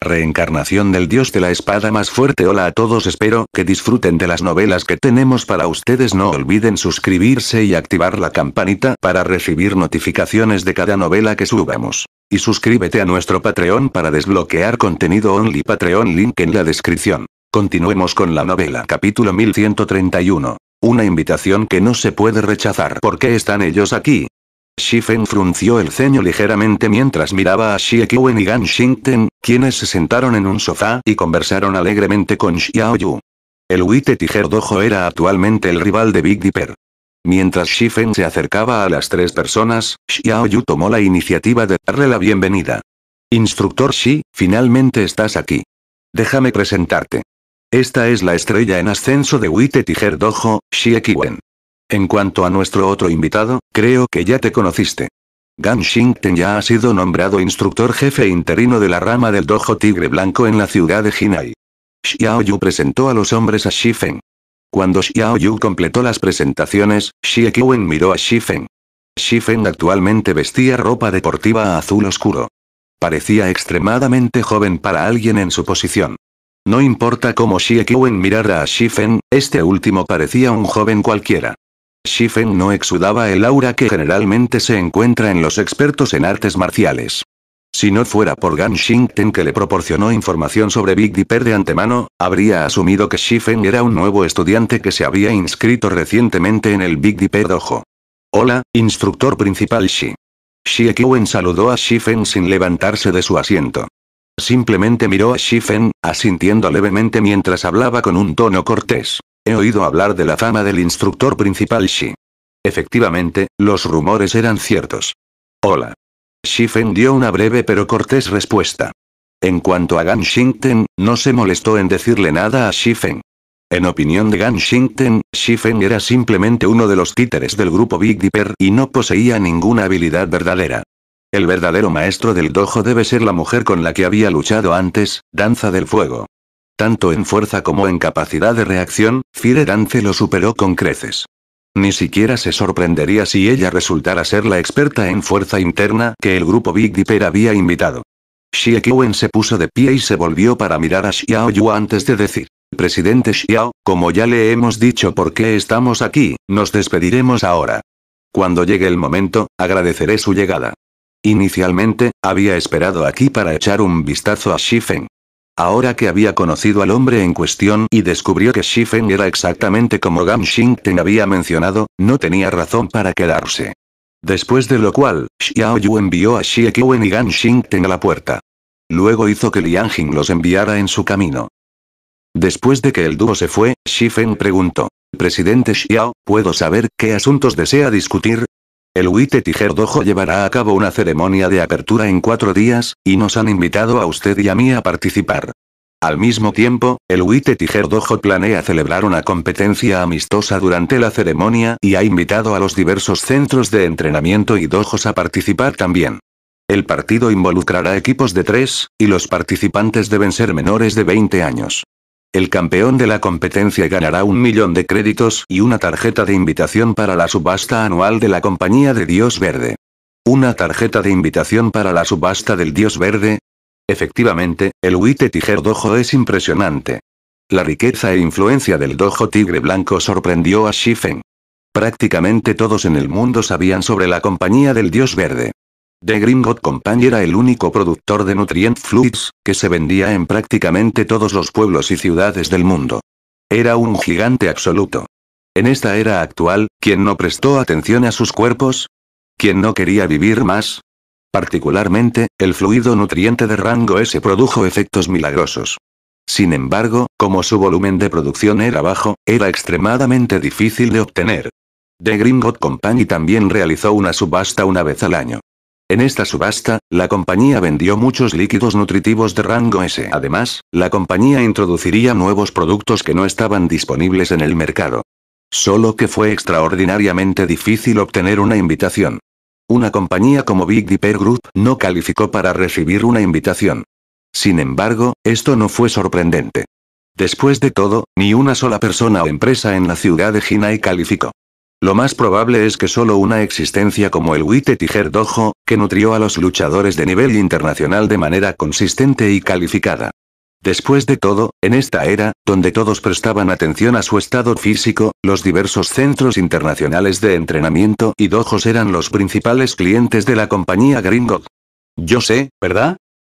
Reencarnación del dios de la espada más fuerte. Hola a todos, espero que disfruten de las novelas que tenemos para ustedes. No olviden suscribirse y activar la campanita para recibir notificaciones de cada novela que subamos. Y suscríbete a nuestro Patreon para desbloquear contenido only. Patreon, link en la descripción. Continuemos con la novela. Capítulo 1131. Una invitación que no se puede rechazar. ¿Por qué están ellos aquí? Shifen frunció el ceño ligeramente mientras miraba a Xie Qiwen y Gan Xingten, quienes se sentaron en un sofá y conversaron alegremente con Xiao Yu. El Wite Tiger Dojo era actualmente el rival de Big Dipper. Mientras Shifen se acercaba a las tres personas, Xiao Yu tomó la iniciativa de darle la bienvenida. Instructor Shi, finalmente estás aquí. Déjame presentarte. Esta es la estrella en ascenso de Wite Tiger Dojo, Xie Qiwen. En cuanto a nuestro otro invitado, creo que ya te conociste. Gan Xingten ya ha sido nombrado instructor jefe interino de la rama del Dojo Tigre Blanco en la ciudad de Jinai. Xiao Yu presentó a los hombres a Shifen. Cuando Xiao Yu completó las presentaciones, Xie Qiwen miró a Shifen. Shifen actualmente vestía ropa deportiva azul oscuro. Parecía extremadamente joven para alguien en su posición. No importa cómo Xie Qiwen mirara a Shifen, este último parecía un joven cualquiera. Shifen no exudaba el aura que generalmente se encuentra en los expertos en artes marciales. Si no fuera por Gan Xingten que le proporcionó información sobre Big Dipper de antemano, habría asumido que Shifen era un nuevo estudiante que se había inscrito recientemente en el Big Dipper Dojo. Hola, instructor principal Shi. Xie Qiwen saludó a Shifen sin levantarse de su asiento. Simplemente miró a Shifen, asintiendo levemente mientras hablaba con un tono cortés. He oído hablar de la fama del instructor principal Shi. Efectivamente, los rumores eran ciertos. Hola. Shifen dio una breve pero cortés respuesta. En cuanto a Gan Xingten, no se molestó en decirle nada a Shifen. En opinión de Gan Xingten, Shifen era simplemente uno de los títeres del grupo Big Dipper y no poseía ninguna habilidad verdadera. El verdadero maestro del dojo debe ser la mujer con la que había luchado antes, Danza del Fuego. Tanto en fuerza como en capacidad de reacción, Fire Dance lo superó con creces. Ni siquiera se sorprendería si ella resultara ser la experta en fuerza interna que el grupo Big Dipper había invitado. Xie Qiwen se puso de pie y se volvió para mirar a Xiao Yu antes de decir: Presidente Xiao, como ya le hemos dicho por qué estamos aquí, nos despediremos ahora. Cuando llegue el momento, agradeceré su llegada. Inicialmente, había esperado aquí para echar un vistazo a Shifen. Ahora que había conocido al hombre en cuestión y descubrió que Shifen era exactamente como Gan Xingten había mencionado, no tenía razón para quedarse. Después de lo cual, Xiao Yu envió a Xie Qiwen y Gan Xingten a la puerta. Luego hizo que Liang Jing los enviara en su camino. Después de que el dúo se fue, Shifen preguntó: Presidente Xiao, ¿puedo saber qué asuntos desea discutir? El Wite Tiger Dojo llevará a cabo una ceremonia de apertura en 4 días, y nos han invitado a usted y a mí a participar. Al mismo tiempo, el Wite Tiger Dojo planea celebrar una competencia amistosa durante la ceremonia y ha invitado a los diversos centros de entrenamiento y dojos a participar también. El partido involucrará equipos de 3, y los participantes deben ser menores de 20 años. El campeón de la competencia ganará 1 millón de créditos y una tarjeta de invitación para la subasta anual de la Compañía de Dios Verde. ¿Una tarjeta de invitación para la subasta del Dios Verde? Efectivamente, el Wite Tiger Dojo es impresionante. La riqueza e influencia del Dojo Tigre Blanco sorprendió a Shifen. Prácticamente todos en el mundo sabían sobre la Compañía del Dios Verde. The Green God Company era el único productor de Nutrient Fluids, que se vendía en prácticamente todos los pueblos y ciudades del mundo. Era un gigante absoluto. En esta era actual, ¿quién no prestó atención a sus cuerpos? ¿Quién no quería vivir más? Particularmente, el fluido nutriente de rango S produjo efectos milagrosos. Sin embargo, como su volumen de producción era bajo, era extremadamente difícil de obtener. The Green God Company también realizó una subasta una vez al año. En esta subasta, la compañía vendió muchos líquidos nutritivos de rango S. Además, la compañía introduciría nuevos productos que no estaban disponibles en el mercado. Solo que fue extraordinariamente difícil obtener una invitación. Una compañía como Big Dipper Group no calificó para recibir una invitación. Sin embargo, esto no fue sorprendente. Después de todo, ni una sola persona o empresa en la ciudad de Jinai calificó. Lo más probable es que solo una existencia como el Wite Tiger Dojo, que nutrió a los luchadores de nivel internacional de manera consistente y calificada. Después de todo, en esta era, donde todos prestaban atención a su estado físico, los diversos centros internacionales de entrenamiento y dojos eran los principales clientes de la compañía Gringot. Yo sé, ¿verdad?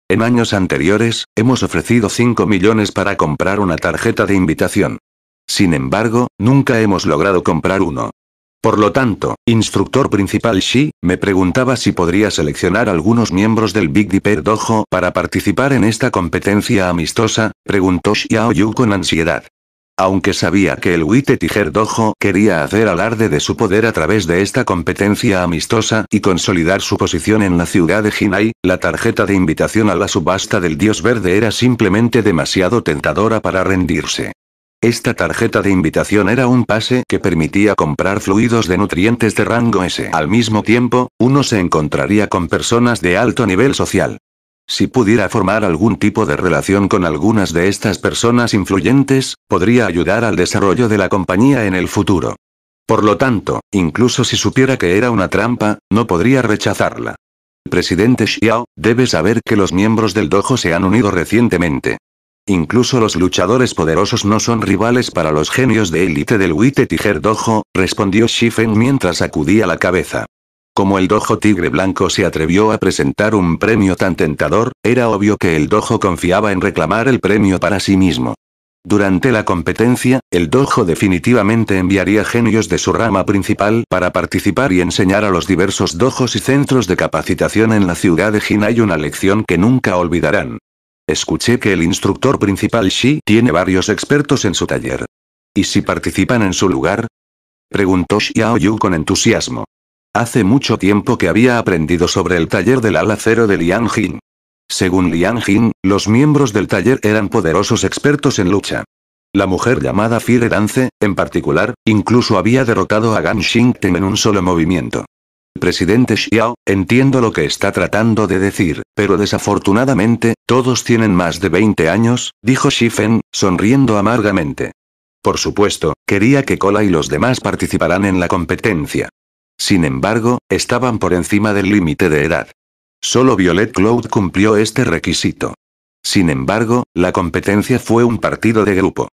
En años anteriores, hemos ofrecido 5 millones para comprar una tarjeta de invitación. Sin embargo, nunca hemos logrado comprar uno. Por lo tanto, instructor principal Shi, me preguntaba si podría seleccionar algunos miembros del Big Dipper Dojo para participar en esta competencia amistosa, preguntó Xiao Yu con ansiedad. Aunque sabía que el Wite Tiger Dojo quería hacer alarde de su poder a través de esta competencia amistosa y consolidar su posición en la ciudad de Jinai, la tarjeta de invitación a la subasta del Dios Verde era simplemente demasiado tentadora para rendirse. Esta tarjeta de invitación era un pase que permitía comprar fluidos de nutrientes de rango S. Al mismo tiempo, uno se encontraría con personas de alto nivel social. Si pudiera formar algún tipo de relación con algunas de estas personas influyentes, podría ayudar al desarrollo de la compañía en el futuro. Por lo tanto, incluso si supiera que era una trampa, no podría rechazarla. Presidente Xiao, debe saber que los miembros del dojo se han unido recientemente. Incluso los luchadores poderosos no son rivales para los genios de élite del Wite Tiger Dojo, respondió Shifen mientras sacudía la cabeza. Como el dojo Tigre Blanco se atrevió a presentar un premio tan tentador, era obvio que el dojo confiaba en reclamar el premio para sí mismo. Durante la competencia, el dojo definitivamente enviaría genios de su rama principal para participar y enseñar a los diversos dojos y centros de capacitación en la ciudad de Jinai una lección que nunca olvidarán. Escuché que el instructor principal Shi tiene varios expertos en su taller. ¿Y si participan en su lugar? Preguntó Xiao Yu con entusiasmo. Hace mucho tiempo que había aprendido sobre el taller del ala cero de Liang Jin. Según Liang Jin, los miembros del taller eran poderosos expertos en lucha. La mujer llamada Fire Dance, en particular, incluso había derrotado a Gan Xingten en un solo movimiento. Presidente Xiao, entiendo lo que está tratando de decir, pero desafortunadamente, todos tienen más de 20 años, dijo Shifen, sonriendo amargamente. Por supuesto, quería que Cola y los demás participaran en la competencia. Sin embargo, estaban por encima del límite de edad. Solo Violet Cloud cumplió este requisito. Sin embargo, la competencia fue un partido de grupo.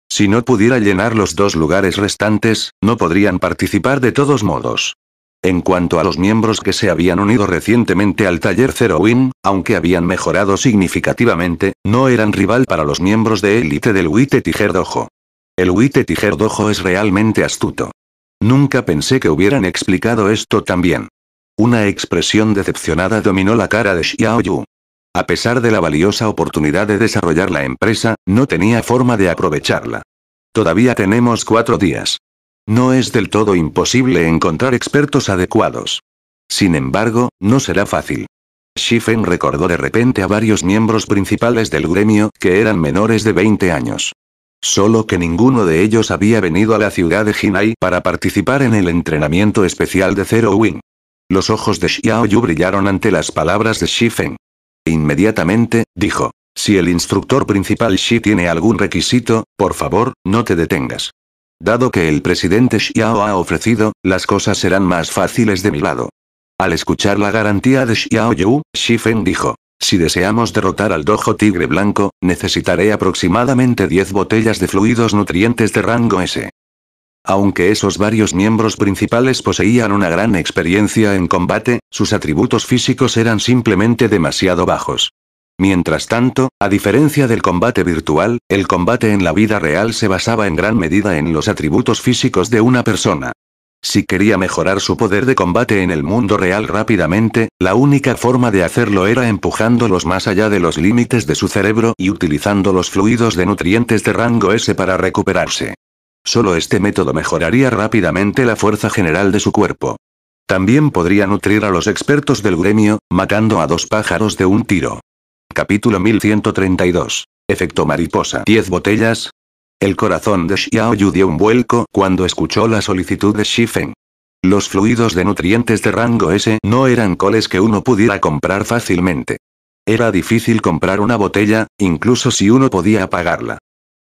Si no pudiera llenar los 2 lugares restantes, no podrían participar de todos modos. En cuanto a los miembros que se habían unido recientemente al taller Zero Win, aunque habían mejorado significativamente, no eran rival para los miembros de élite del Wite Tiger Dojo. El Wite Tiger Dojo es realmente astuto. Nunca pensé que hubieran explicado esto tan bien. Una expresión decepcionada dominó la cara de Xiao Yu. A pesar de la valiosa oportunidad de desarrollar la empresa, no tenía forma de aprovecharla. Todavía tenemos 4 días. No es del todo imposible encontrar expertos adecuados. Sin embargo, no será fácil. Shifen recordó de repente a varios miembros principales del gremio que eran menores de 20 años. Solo que ninguno de ellos había venido a la ciudad de Jinai para participar en el entrenamiento especial de Zero Win. Los ojos de Xiao Yu brillaron ante las palabras de Shifen. Inmediatamente, dijo, si el instructor principal Shi tiene algún requisito, por favor, no te detengas. Dado que el presidente Xiao ha ofrecido, las cosas serán más fáciles de mi lado. Al escuchar la garantía de Xiao Yu, Shifen dijo, si deseamos derrotar al dojo Tigre Blanco, necesitaré aproximadamente 10 botellas de fluidos nutrientes de rango S. Aunque esos varios miembros principales poseían una gran experiencia en combate, sus atributos físicos eran simplemente demasiado bajos. Mientras tanto, a diferencia del combate virtual, el combate en la vida real se basaba en gran medida en los atributos físicos de una persona. Si quería mejorar su poder de combate en el mundo real rápidamente, la única forma de hacerlo era empujándolos más allá de los límites de su cerebro y utilizando los fluidos de nutrientes de rango S para recuperarse. Solo este método mejoraría rápidamente la fuerza general de su cuerpo. También podría nutrir a los expertos del gremio, matando a 2 pájaros de un tiro. Capítulo 1132. Efecto mariposa. 10 botellas. El corazón de Xiao Yu dio un vuelco cuando escuchó la solicitud de Shifen. Los fluidos de nutrientes de rango S no eran coles que uno pudiera comprar fácilmente. Era difícil comprar una botella, incluso si uno podía pagarla.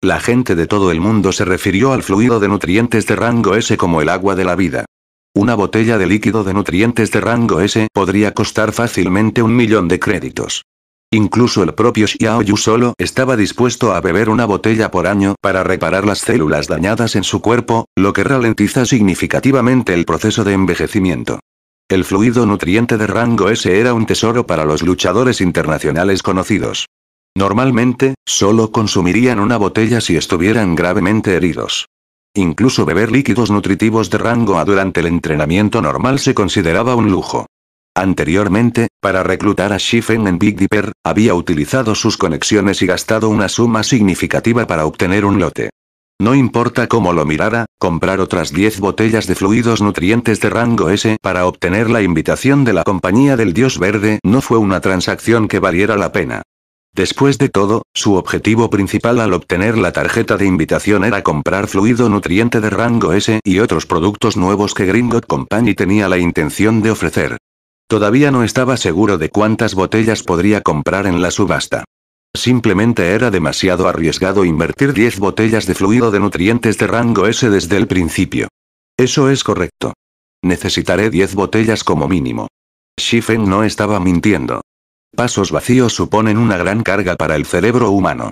La gente de todo el mundo se refirió al fluido de nutrientes de rango S como el agua de la vida. Una botella de líquido de nutrientes de rango S podría costar fácilmente 1.000.000 de créditos. Incluso el propio Xiao Yu solo estaba dispuesto a beber una botella por año para reparar las células dañadas en su cuerpo, lo que ralentiza significativamente el proceso de envejecimiento. El fluido nutriente de rango S era un tesoro para los luchadores internacionales conocidos. Normalmente, solo consumirían una botella si estuvieran gravemente heridos. Incluso beber líquidos nutritivos de rango A durante el entrenamiento normal se consideraba un lujo. Anteriormente, para reclutar a Shifen en Big Dipper, había utilizado sus conexiones y gastado una suma significativa para obtener un lote. No importa cómo lo mirara, comprar otras 10 botellas de fluidos nutrientes de rango S para obtener la invitación de la compañía del Dios Verde no fue una transacción que valiera la pena. Después de todo, su objetivo principal al obtener la tarjeta de invitación era comprar fluido nutriente de rango S y otros productos nuevos que Gringot Company tenía la intención de ofrecer. Todavía no estaba seguro de cuántas botellas podría comprar en la subasta. Simplemente era demasiado arriesgado invertir 10 botellas de fluido de nutrientes de rango S desde el principio. Eso es correcto. Necesitaré 10 botellas como mínimo. Shifen no estaba mintiendo. Pasos vacíos suponen una gran carga para el cerebro humano.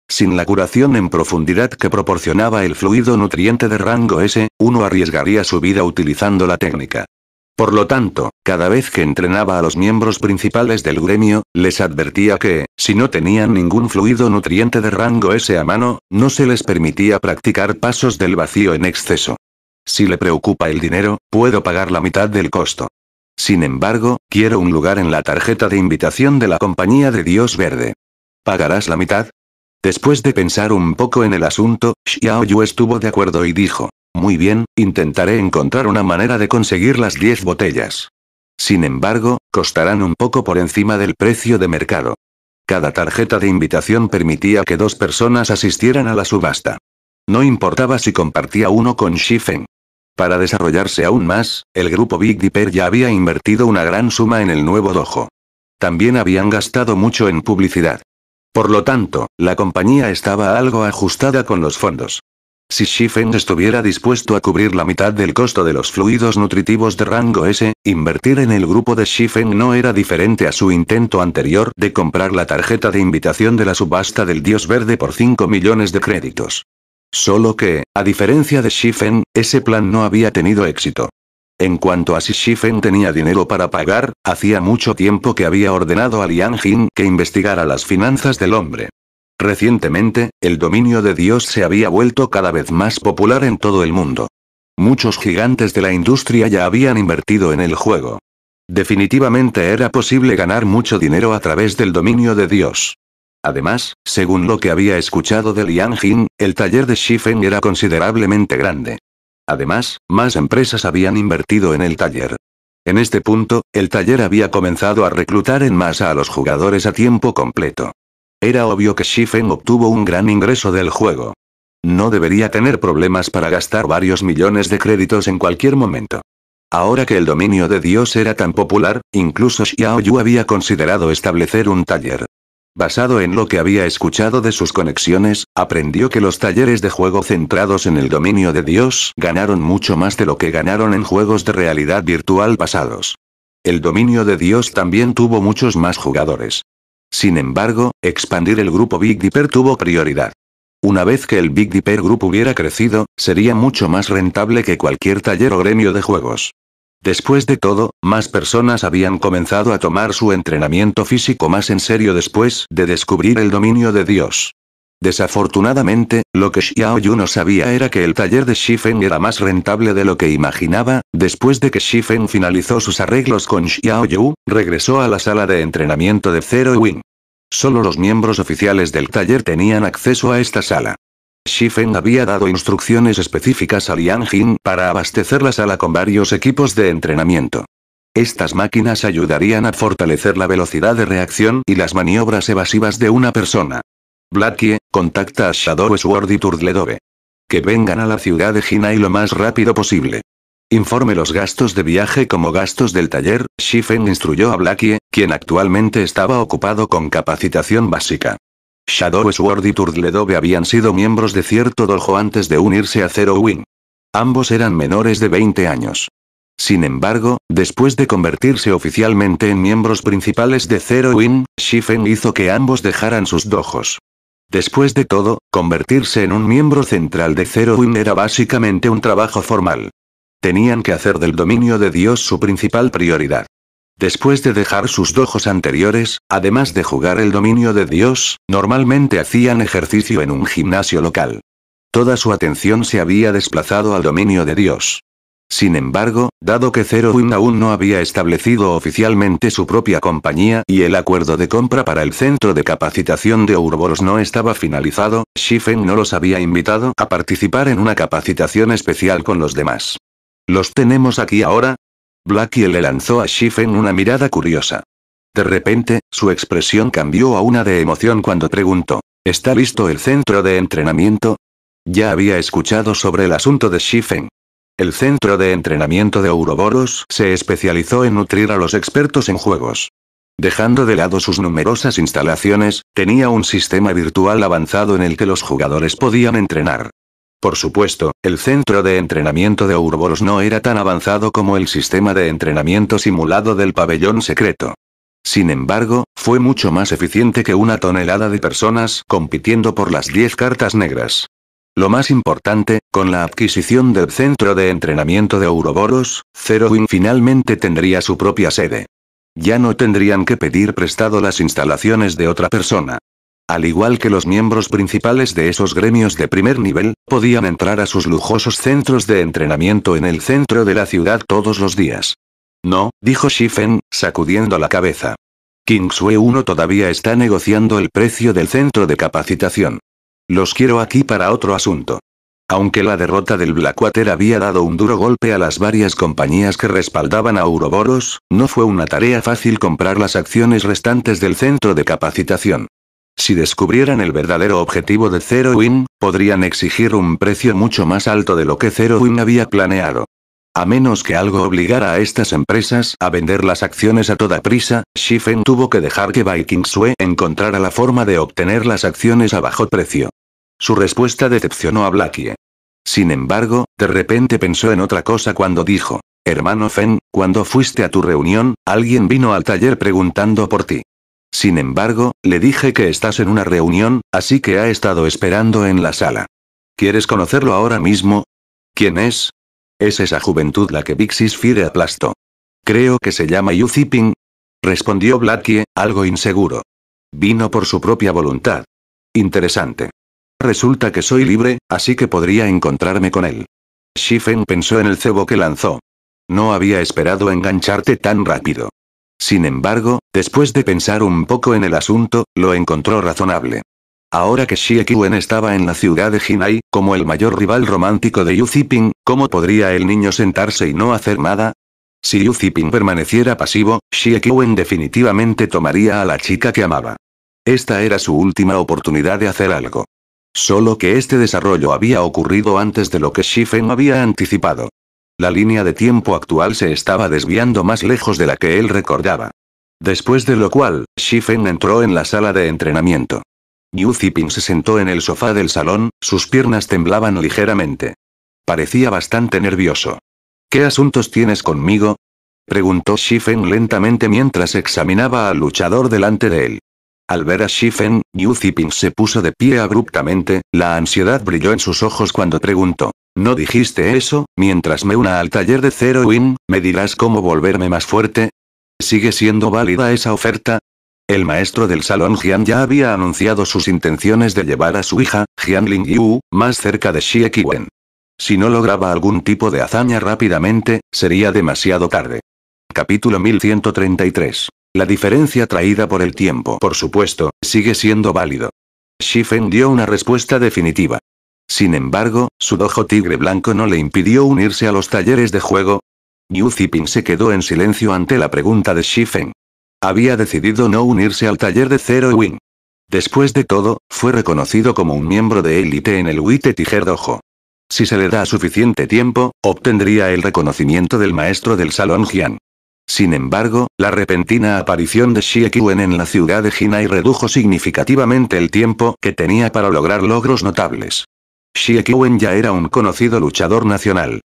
Sin la curación en profundidad que proporcionaba el fluido nutriente de rango S, uno arriesgaría su vida utilizando la técnica. Por lo tanto, cada vez que entrenaba a los miembros principales del gremio, les advertía que, si no tenían ningún fluido nutriente de rango S a mano, no se les permitía practicar pasos del vacío en exceso. Si le preocupa el dinero, puedo pagar la mitad del costo. Sin embargo, quiero un lugar en la tarjeta de invitación de la compañía de Dios Verde. ¿Pagarás la mitad? Después de pensar un poco en el asunto, Xiao Yu estuvo de acuerdo y dijo, muy bien, intentaré encontrar una manera de conseguir las 10 botellas. Sin embargo, costarán un poco por encima del precio de mercado. Cada tarjeta de invitación permitía que 2 personas asistieran a la subasta. No importaba si compartía uno con Shifen. Para desarrollarse aún más, el grupo Big Dipper ya había invertido una gran suma en el nuevo dojo. También habían gastado mucho en publicidad. Por lo tanto, la compañía estaba algo ajustada con los fondos. Si Shifen estuviera dispuesto a cubrir la mitad del costo de los fluidos nutritivos de rango S, invertir en el grupo de Shifen no era diferente a su intento anterior de comprar la tarjeta de invitación de la subasta del Dios Verde por 5 millones de créditos. Solo que, a diferencia de Shifen, ese plan no había tenido éxito. En cuanto a si Shifen tenía dinero para pagar, hacía mucho tiempo que había ordenado a Liang Jin que investigara las finanzas del hombre. Recientemente, el dominio de Dios se había vuelto cada vez más popular en todo el mundo. Muchos gigantes de la industria ya habían invertido en el juego. Definitivamente era posible ganar mucho dinero a través del dominio de Dios. Además, según lo que había escuchado de Liang Jin, el taller de Shifen era considerablemente grande. Además, más empresas habían invertido en el taller. En este punto, el taller había comenzado a reclutar en masa a los jugadores a tiempo completo. Era obvio que Shifen obtuvo un gran ingreso del juego. No debería tener problemas para gastar varios millones de créditos en cualquier momento. Ahora que el dominio de Dios era tan popular, incluso Xiao Yu había considerado establecer un taller. Basado en lo que había escuchado de sus conexiones, aprendió que los talleres de juego centrados en el dominio de Dios ganaron mucho más de lo que ganaron en juegos de realidad virtual pasados. El dominio de Dios también tuvo muchos más jugadores. Sin embargo, expandir el grupo Big Dipper tuvo prioridad. Una vez que el Big Dipper Group hubiera crecido, sería mucho más rentable que cualquier taller o gremio de juegos. Después de todo, más personas habían comenzado a tomar su entrenamiento físico más en serio después de descubrir el dominio de Dios. Desafortunadamente, lo que Xiao Yu no sabía era que el taller de Shifen era más rentable de lo que imaginaba. Después de que Shifen finalizó sus arreglos con Xiao Yu, regresó a la sala de entrenamiento de Zero Wing. Solo los miembros oficiales del taller tenían acceso a esta sala. Shifen había dado instrucciones específicas a Liang Jin para abastecer la sala con varios equipos de entrenamiento. Estas máquinas ayudarían a fortalecer la velocidad de reacción y las maniobras evasivas de una persona. Blackie, contacta a Shadow Sword y Turdledove. Que vengan a la ciudad de Jinai lo más rápido posible. Informe los gastos de viaje como gastos del taller. Shifen instruyó a Blackie, quien actualmente estaba ocupado con capacitación básica. Shadow Sword y Turtledove habían sido miembros de cierto dojo antes de unirse a Zero Wing. Ambos eran menores de 20 años. Sin embargo, después de convertirse oficialmente en miembros principales de Zero Wing, Shifen hizo que ambos dejaran sus dojos. Después de todo, convertirse en un miembro central de Zero Wing era básicamente un trabajo formal. Tenían que hacer del dominio de Dios su principal prioridad. Después de dejar sus dojos anteriores, además de jugar el dominio de Dios, normalmente hacían ejercicio en un gimnasio local. Toda su atención se había desplazado al dominio de Dios. Sin embargo, dado que Zero Wing aún no había establecido oficialmente su propia compañía y el acuerdo de compra para el centro de capacitación de Ouroboros no estaba finalizado, Shifen no los había invitado a participar en una capacitación especial con los demás. ¿Los tenemos aquí ahora? Blackie le lanzó a Shifen una mirada curiosa. De repente, su expresión cambió a una de emoción cuando preguntó, ¿está listo el centro de entrenamiento? Ya había escuchado sobre el asunto de Shifen. El centro de entrenamiento de Ouroboros se especializó en nutrir a los expertos en juegos. Dejando de lado sus numerosas instalaciones, tenía un sistema virtual avanzado en el que los jugadores podían entrenar. Por supuesto, el centro de entrenamiento de Ouroboros no era tan avanzado como el sistema de entrenamiento simulado del pabellón secreto. Sin embargo, fue mucho más eficiente que una tonelada de personas compitiendo por las 10 cartas negras. Lo más importante, con la adquisición del centro de entrenamiento de Ouroboros, Zero Wing finalmente tendría su propia sede. Ya no tendrían que pedir prestado las instalaciones de otra persona. Al igual que los miembros principales de esos gremios de primer nivel, podían entrar a sus lujosos centros de entrenamiento en el centro de la ciudad todos los días. No, dijo Shifen, sacudiendo la cabeza. Kingsue 1 todavía está negociando el precio del centro de capacitación. Los quiero aquí para otro asunto. Aunque la derrota del Blackwater había dado un duro golpe a las varias compañías que respaldaban a Ouroboros, no fue una tarea fácil comprar las acciones restantes del centro de capacitación. Si descubrieran el verdadero objetivo de Zero Wing, podrían exigir un precio mucho más alto de lo que Zero Wing había planeado. A menos que algo obligara a estas empresas a vender las acciones a toda prisa, Shifen tuvo que dejar que Bai Kingsue encontrara la forma de obtener las acciones a bajo precio. Su respuesta decepcionó a Blackie. Sin embargo, de repente pensó en otra cosa cuando dijo, hermano Fen, cuando fuiste a tu reunión, alguien vino al taller preguntando por ti. Sin embargo, le dije que estás en una reunión, así que ha estado esperando en la sala. ¿Quieres conocerlo ahora mismo? ¿Quién es? Es esa juventud la que Vixis Fire aplastó. Creo que se llama Yu Ziping. Respondió Blackie, algo inseguro. Vino por su propia voluntad. Interesante. Resulta que soy libre, así que podría encontrarme con él. Shifen pensó en el cebo que lanzó. No había esperado engancharte tan rápido. Sin embargo, después de pensar un poco en el asunto, lo encontró razonable. Ahora que Xie Qiwen estaba en la ciudad de Jinai, como el mayor rival romántico de Yu Ziping, ¿cómo podría el niño sentarse y no hacer nada? Si Yu Ziping permaneciera pasivo, Xie Qiwen definitivamente tomaría a la chica que amaba. Esta era su última oportunidad de hacer algo. Solo que este desarrollo había ocurrido antes de lo que Shifen había anticipado. La línea de tiempo actual se estaba desviando más lejos de la que él recordaba. Después de lo cual, Shifen entró en la sala de entrenamiento. Yu Ziping se sentó en el sofá del salón, sus piernas temblaban ligeramente. Parecía bastante nervioso. ¿Qué asuntos tienes conmigo? Preguntó Shifen lentamente mientras examinaba al luchador delante de él. Al ver a Shifen, Yu Ziping se puso de pie abruptamente, la ansiedad brilló en sus ojos cuando preguntó. ¿No dijiste eso? Mientras me una al taller de Zero Wing, ¿me dirás cómo volverme más fuerte? ¿Sigue siendo válida esa oferta? El maestro del salón Jian ya había anunciado sus intenciones de llevar a su hija, Jian Lingyu, más cerca de Xie Qiwen. Si no lograba algún tipo de hazaña rápidamente, sería demasiado tarde. Capítulo 1133. La diferencia traída por el tiempo. Por supuesto, sigue siendo válido. Shifen dio una respuesta definitiva. Sin embargo, su dojo tigre blanco no le impidió unirse a los talleres de juego. Yu Ziping se quedó en silencio ante la pregunta de Shifen. Había decidido no unirse al taller de Zero Wing. Después de todo, fue reconocido como un miembro de élite en el Wite Tiger Dojo. Si se le da suficiente tiempo, obtendría el reconocimiento del maestro del salón Jian. Sin embargo, la repentina aparición de Xie Qiwen en la ciudad de Jinai redujo significativamente el tiempo que tenía para lograr logros notables. Xie Qiwen ya era un conocido luchador nacional.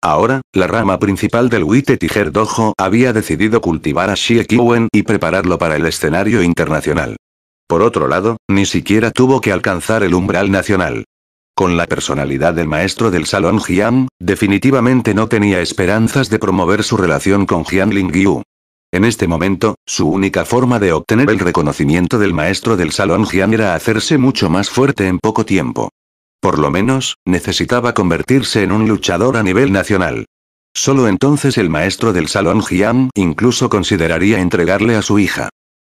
Ahora, la rama principal del Wite Tiger Dojo había decidido cultivar a Xie Qiwen y prepararlo para el escenario internacional. Por otro lado, ni siquiera tuvo que alcanzar el umbral nacional. Con la personalidad del maestro del salón Jian, definitivamente no tenía esperanzas de promover su relación con Jian Lingyu. En este momento, su única forma de obtener el reconocimiento del maestro del salón Jian era hacerse mucho más fuerte en poco tiempo. Por lo menos, necesitaba convertirse en un luchador a nivel nacional. Solo entonces el maestro del salón Jian incluso consideraría entregarle a su hija.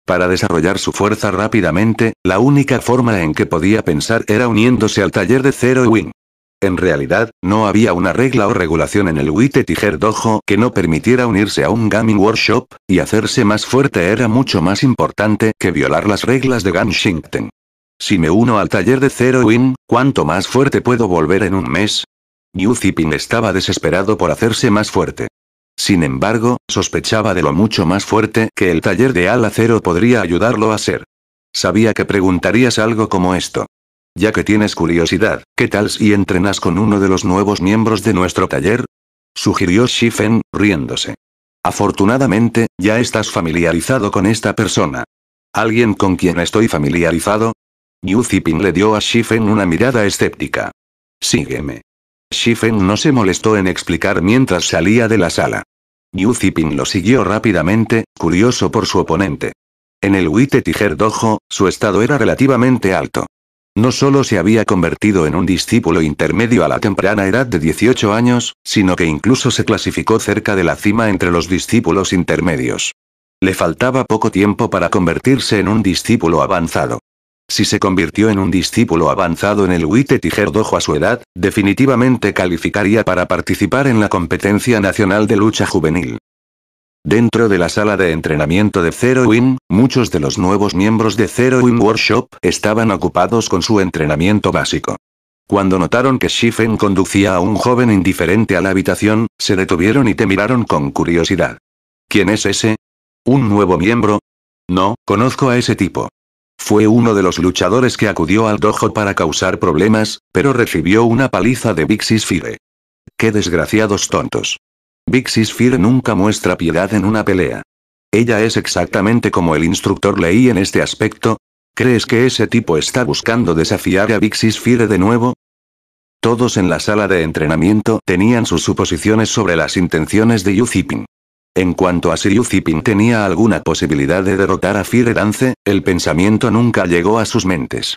Para desarrollar su fuerza rápidamente, la única forma en que podía pensar era uniéndose al taller de Zero Wing. En realidad, no había una regla o regulación en el Wite Tiger Dojo que no permitiera unirse a un Gaming Workshop, y hacerse más fuerte era mucho más importante que violar las reglas de Ganshingten. Si me uno al taller de Zero Wing, ¿cuánto más fuerte puedo volver en un mes? Yu Ziping estaba desesperado por hacerse más fuerte. Sin embargo, sospechaba de lo mucho más fuerte que el taller de Ala Cero podría ayudarlo a ser. Sabía que preguntarías algo como esto. Ya que tienes curiosidad, ¿qué tal si entrenas con uno de los nuevos miembros de nuestro taller? Sugirió Shifen, riéndose. Afortunadamente, ya estás familiarizado con esta persona. ¿Alguien con quien estoy familiarizado? Yu Ziping le dio a Shifen una mirada escéptica. Sígueme. Shifen no se molestó en explicar mientras salía de la sala. Yu Ziping lo siguió rápidamente, curioso por su oponente. En el Wite Tiger Dojo, su estado era relativamente alto. No solo se había convertido en un discípulo intermedio a la temprana edad de 18 años, sino que incluso se clasificó cerca de la cima entre los discípulos intermedios. Le faltaba poco tiempo para convertirse en un discípulo avanzado. Si se convirtió en un discípulo avanzado en el Wite Tiger Dojo a su edad, definitivamente calificaría para participar en la competencia nacional de lucha juvenil. Dentro de la sala de entrenamiento de Zero Wing, muchos de los nuevos miembros de Zero Wing Workshop estaban ocupados con su entrenamiento básico. Cuando notaron que Shifen conducía a un joven indiferente a la habitación, se detuvieron y te miraron con curiosidad. ¿Quién es ese? ¿Un nuevo miembro? No, conozco a ese tipo. Fue uno de los luchadores que acudió al dojo para causar problemas, pero recibió una paliza de Big Sis Fire. ¡Qué desgraciados tontos! Big Sis Fire nunca muestra piedad en una pelea. Ella es exactamente como el instructor Lei en este aspecto. ¿Crees que ese tipo está buscando desafiar a Big Sis Fire de nuevo? Todos en la sala de entrenamiento tenían sus suposiciones sobre las intenciones de Yu Ziping. En cuanto a si Yu Ziping tenía alguna posibilidad de derrotar a Fire Dance, el pensamiento nunca llegó a sus mentes.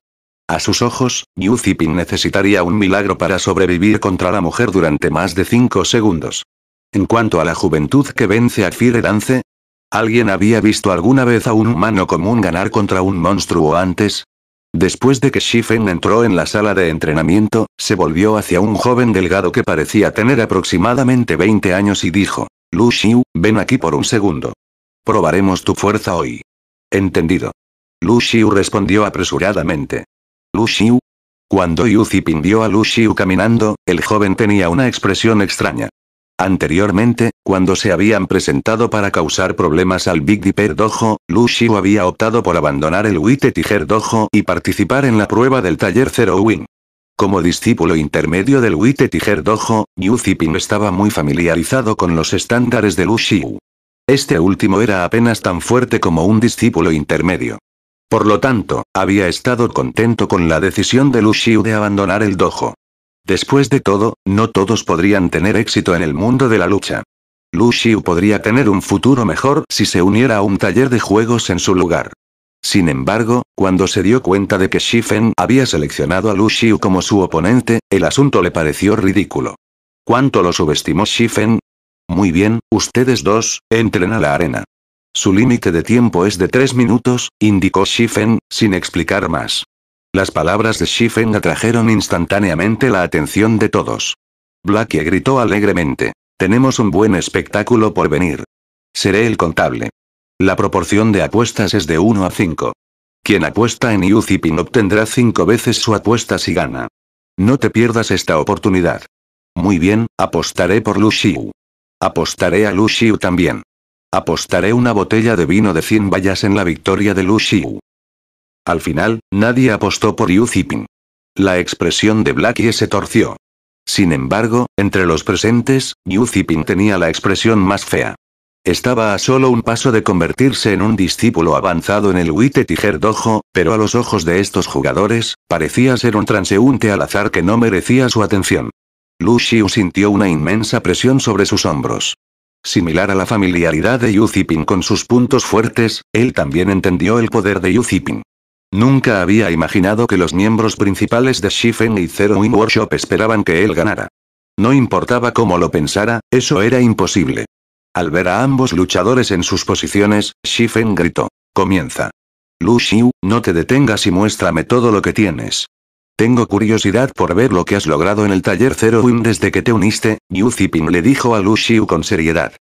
A sus ojos, Yu Ziping necesitaría un milagro para sobrevivir contra la mujer durante más de 5 segundos. En cuanto a la juventud que vence a Fire Dance, ¿alguien había visto alguna vez a un humano común ganar contra un monstruo antes? Después de que Shifen entró en la sala de entrenamiento, se volvió hacia un joven delgado que parecía tener aproximadamente 20 años y dijo: Lu Xiu, ven aquí por un segundo. Probaremos tu fuerza hoy. Entendido. Lu Xiu respondió apresuradamente. Lu Xiu. Cuando Yu Ziping vio a Lu Xiu caminando, el joven tenía una expresión extraña. Anteriormente, cuando se habían presentado para causar problemas al Big Dipper Dojo, Lu Xiu había optado por abandonar el Wite Tiger Dojo y participar en la prueba del taller Zero Wing. Como discípulo intermedio del Wite Tiger Dojo, Yu Ziping estaba muy familiarizado con los estándares de Lu Xiu. Este último era apenas tan fuerte como un discípulo intermedio. Por lo tanto, había estado contento con la decisión de Lu Xiu de abandonar el dojo. Después de todo, no todos podrían tener éxito en el mundo de la lucha. Lu Xiu podría tener un futuro mejor si se uniera a un taller de juegos en su lugar. Sin embargo, cuando se dio cuenta de que Shifen había seleccionado a Lu Xiu como su oponente, el asunto le pareció ridículo. ¿Cuánto lo subestimó Shifen? Muy bien, ustedes dos, entren a la arena. Su límite de tiempo es de 3 minutos, indicó Shifen, sin explicar más. Las palabras de Shifen atrajeron instantáneamente la atención de todos. Blackie gritó alegremente. Tenemos un buen espectáculo por venir. Seré el contable. La proporción de apuestas es de 1 a 5. Quien apuesta en Yu Ziping obtendrá 5 veces su apuesta si gana. No te pierdas esta oportunidad. Muy bien, apostaré por Lu Xiu. Apostaré a Lu Xiu también. Apostaré una botella de vino de 100 bayas en la victoria de Lu Xiu. Al final, nadie apostó por Yu Ziping. La expresión de Blackie se torció. Sin embargo, entre los presentes, Yu Ziping tenía la expresión más fea. Estaba a solo un paso de convertirse en un discípulo avanzado en el Wite Tiger Dojo, pero a los ojos de estos jugadores, parecía ser un transeúnte al azar que no merecía su atención. Lu Xiu sintió una inmensa presión sobre sus hombros. Similar a la familiaridad de Yu Ziping con sus puntos fuertes, él también entendió el poder de Yu Ziping. Nunca había imaginado que los miembros principales de Shifen y Zero Wing Workshop esperaban que él ganara. No importaba cómo lo pensara, eso era imposible. Al ver a ambos luchadores en sus posiciones, Shifen gritó: «Comienza. Lu Xiu, no te detengas y muéstrame todo lo que tienes. Tengo curiosidad por ver lo que has logrado en el taller Zero Wing desde que te uniste», Yu Ziping le dijo a Lu Xiu con seriedad.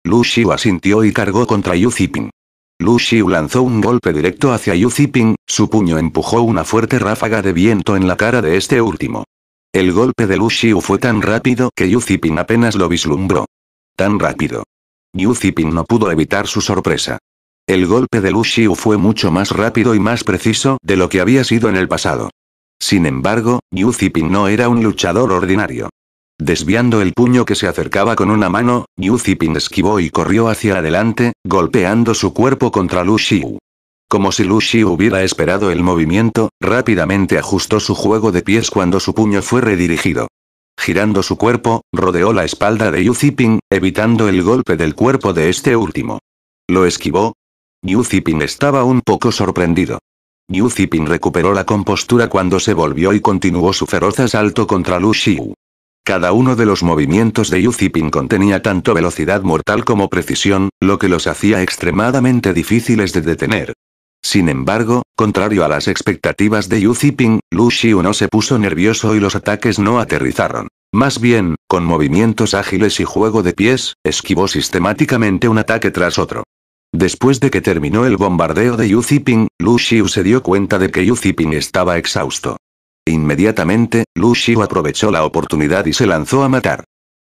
Lu Xiu asintió y cargó contra Yu Ziping. Lu Xiu lanzó un golpe directo hacia Yu Ziping, su puño empujó una fuerte ráfaga de viento en la cara de este último. El golpe de Lu Xiu fue tan rápido que Yu Ziping apenas lo vislumbró. Tan rápido. Yu Ziping no pudo evitar su sorpresa. El golpe de Lu Xiu fue mucho más rápido y más preciso de lo que había sido en el pasado. Sin embargo, Yu Ziping no era un luchador ordinario. Desviando el puño que se acercaba con una mano, Yu Ziping esquivó y corrió hacia adelante, golpeando su cuerpo contra Lu Xiu. Como si Lu Xiu hubiera esperado el movimiento, rápidamente ajustó su juego de pies cuando su puño fue redirigido. Girando su cuerpo, rodeó la espalda de Yu Ziping, evitando el golpe del cuerpo de este último. ¿Lo esquivó? Yu Ziping estaba un poco sorprendido. Yu Ziping recuperó la compostura cuando se volvió y continuó su feroz asalto contra Lu Xiu. Cada uno de los movimientos de Yu Ziping contenía tanto velocidad mortal como precisión, lo que los hacía extremadamente difíciles de detener. Sin embargo, contrario a las expectativas de Yu Ziping, Lu Xiu no se puso nervioso y los ataques no aterrizaron. Más bien, con movimientos ágiles y juego de pies, esquivó sistemáticamente un ataque tras otro. Después de que terminó el bombardeo de Yu Ziping, Lu Xiu se dio cuenta de que Yu Ziping estaba exhausto. Inmediatamente, Lu Xiu aprovechó la oportunidad y se lanzó a matar.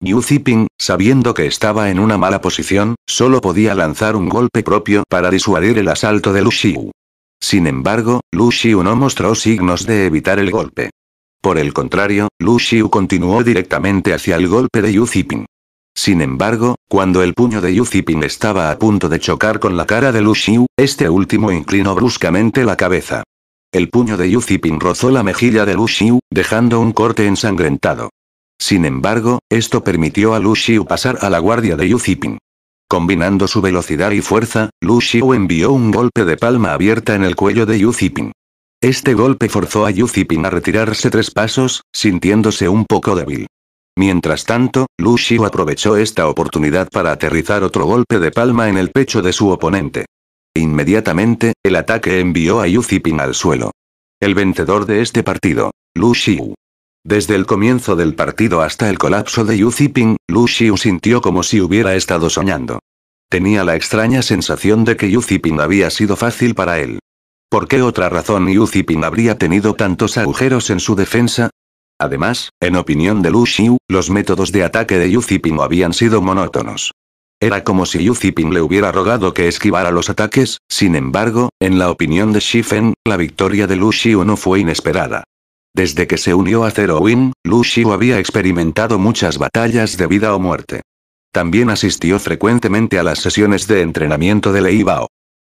Yu Ziping, sabiendo que estaba en una mala posición, solo podía lanzar un golpe propio para disuadir el asalto de Lu Xiu. Sin embargo, Lu Xiu no mostró signos de evitar el golpe. Por el contrario, Lu Xiu continuó directamente hacia el golpe de Yu Ziping. Sin embargo, cuando el puño de Yu Ziping estaba a punto de chocar con la cara de Lu Xiu, este último inclinó bruscamente la cabeza. El puño de Yu Ziping rozó la mejilla de Lu Xiu, dejando un corte ensangrentado. Sin embargo, esto permitió a Lu Xiu pasar a la guardia de Yu Ziping. Combinando su velocidad y fuerza, Lu Xiu envió un golpe de palma abierta en el cuello de Yu Ziping. Este golpe forzó a Yu Ziping a retirarse 3 pasos, sintiéndose un poco débil. Mientras tanto, Lu Xiu aprovechó esta oportunidad para aterrizar otro golpe de palma en el pecho de su oponente. Inmediatamente, el ataque envió a Yu Ziping al suelo. El vencedor de este partido, Lu Xiu. Desde el comienzo del partido hasta el colapso de Yu Ziping, Lu Xiu sintió como si hubiera estado soñando. Tenía la extraña sensación de que Yu Ziping había sido fácil para él. ¿Por qué otra razón Yu Ziping habría tenido tantos agujeros en su defensa? Además, en opinión de Lu Xiu, los métodos de ataque de Yu Ziping habían sido monótonos. Era como si Yu Ziping le hubiera rogado que esquivara los ataques, sin embargo, en la opinión de Shifen, la victoria de Lu Xiu no fue inesperada. Desde que se unió a Zero Wing, Lu Xiu había experimentado muchas batallas de vida o muerte. También asistió frecuentemente a las sesiones de entrenamiento de Lei Bao.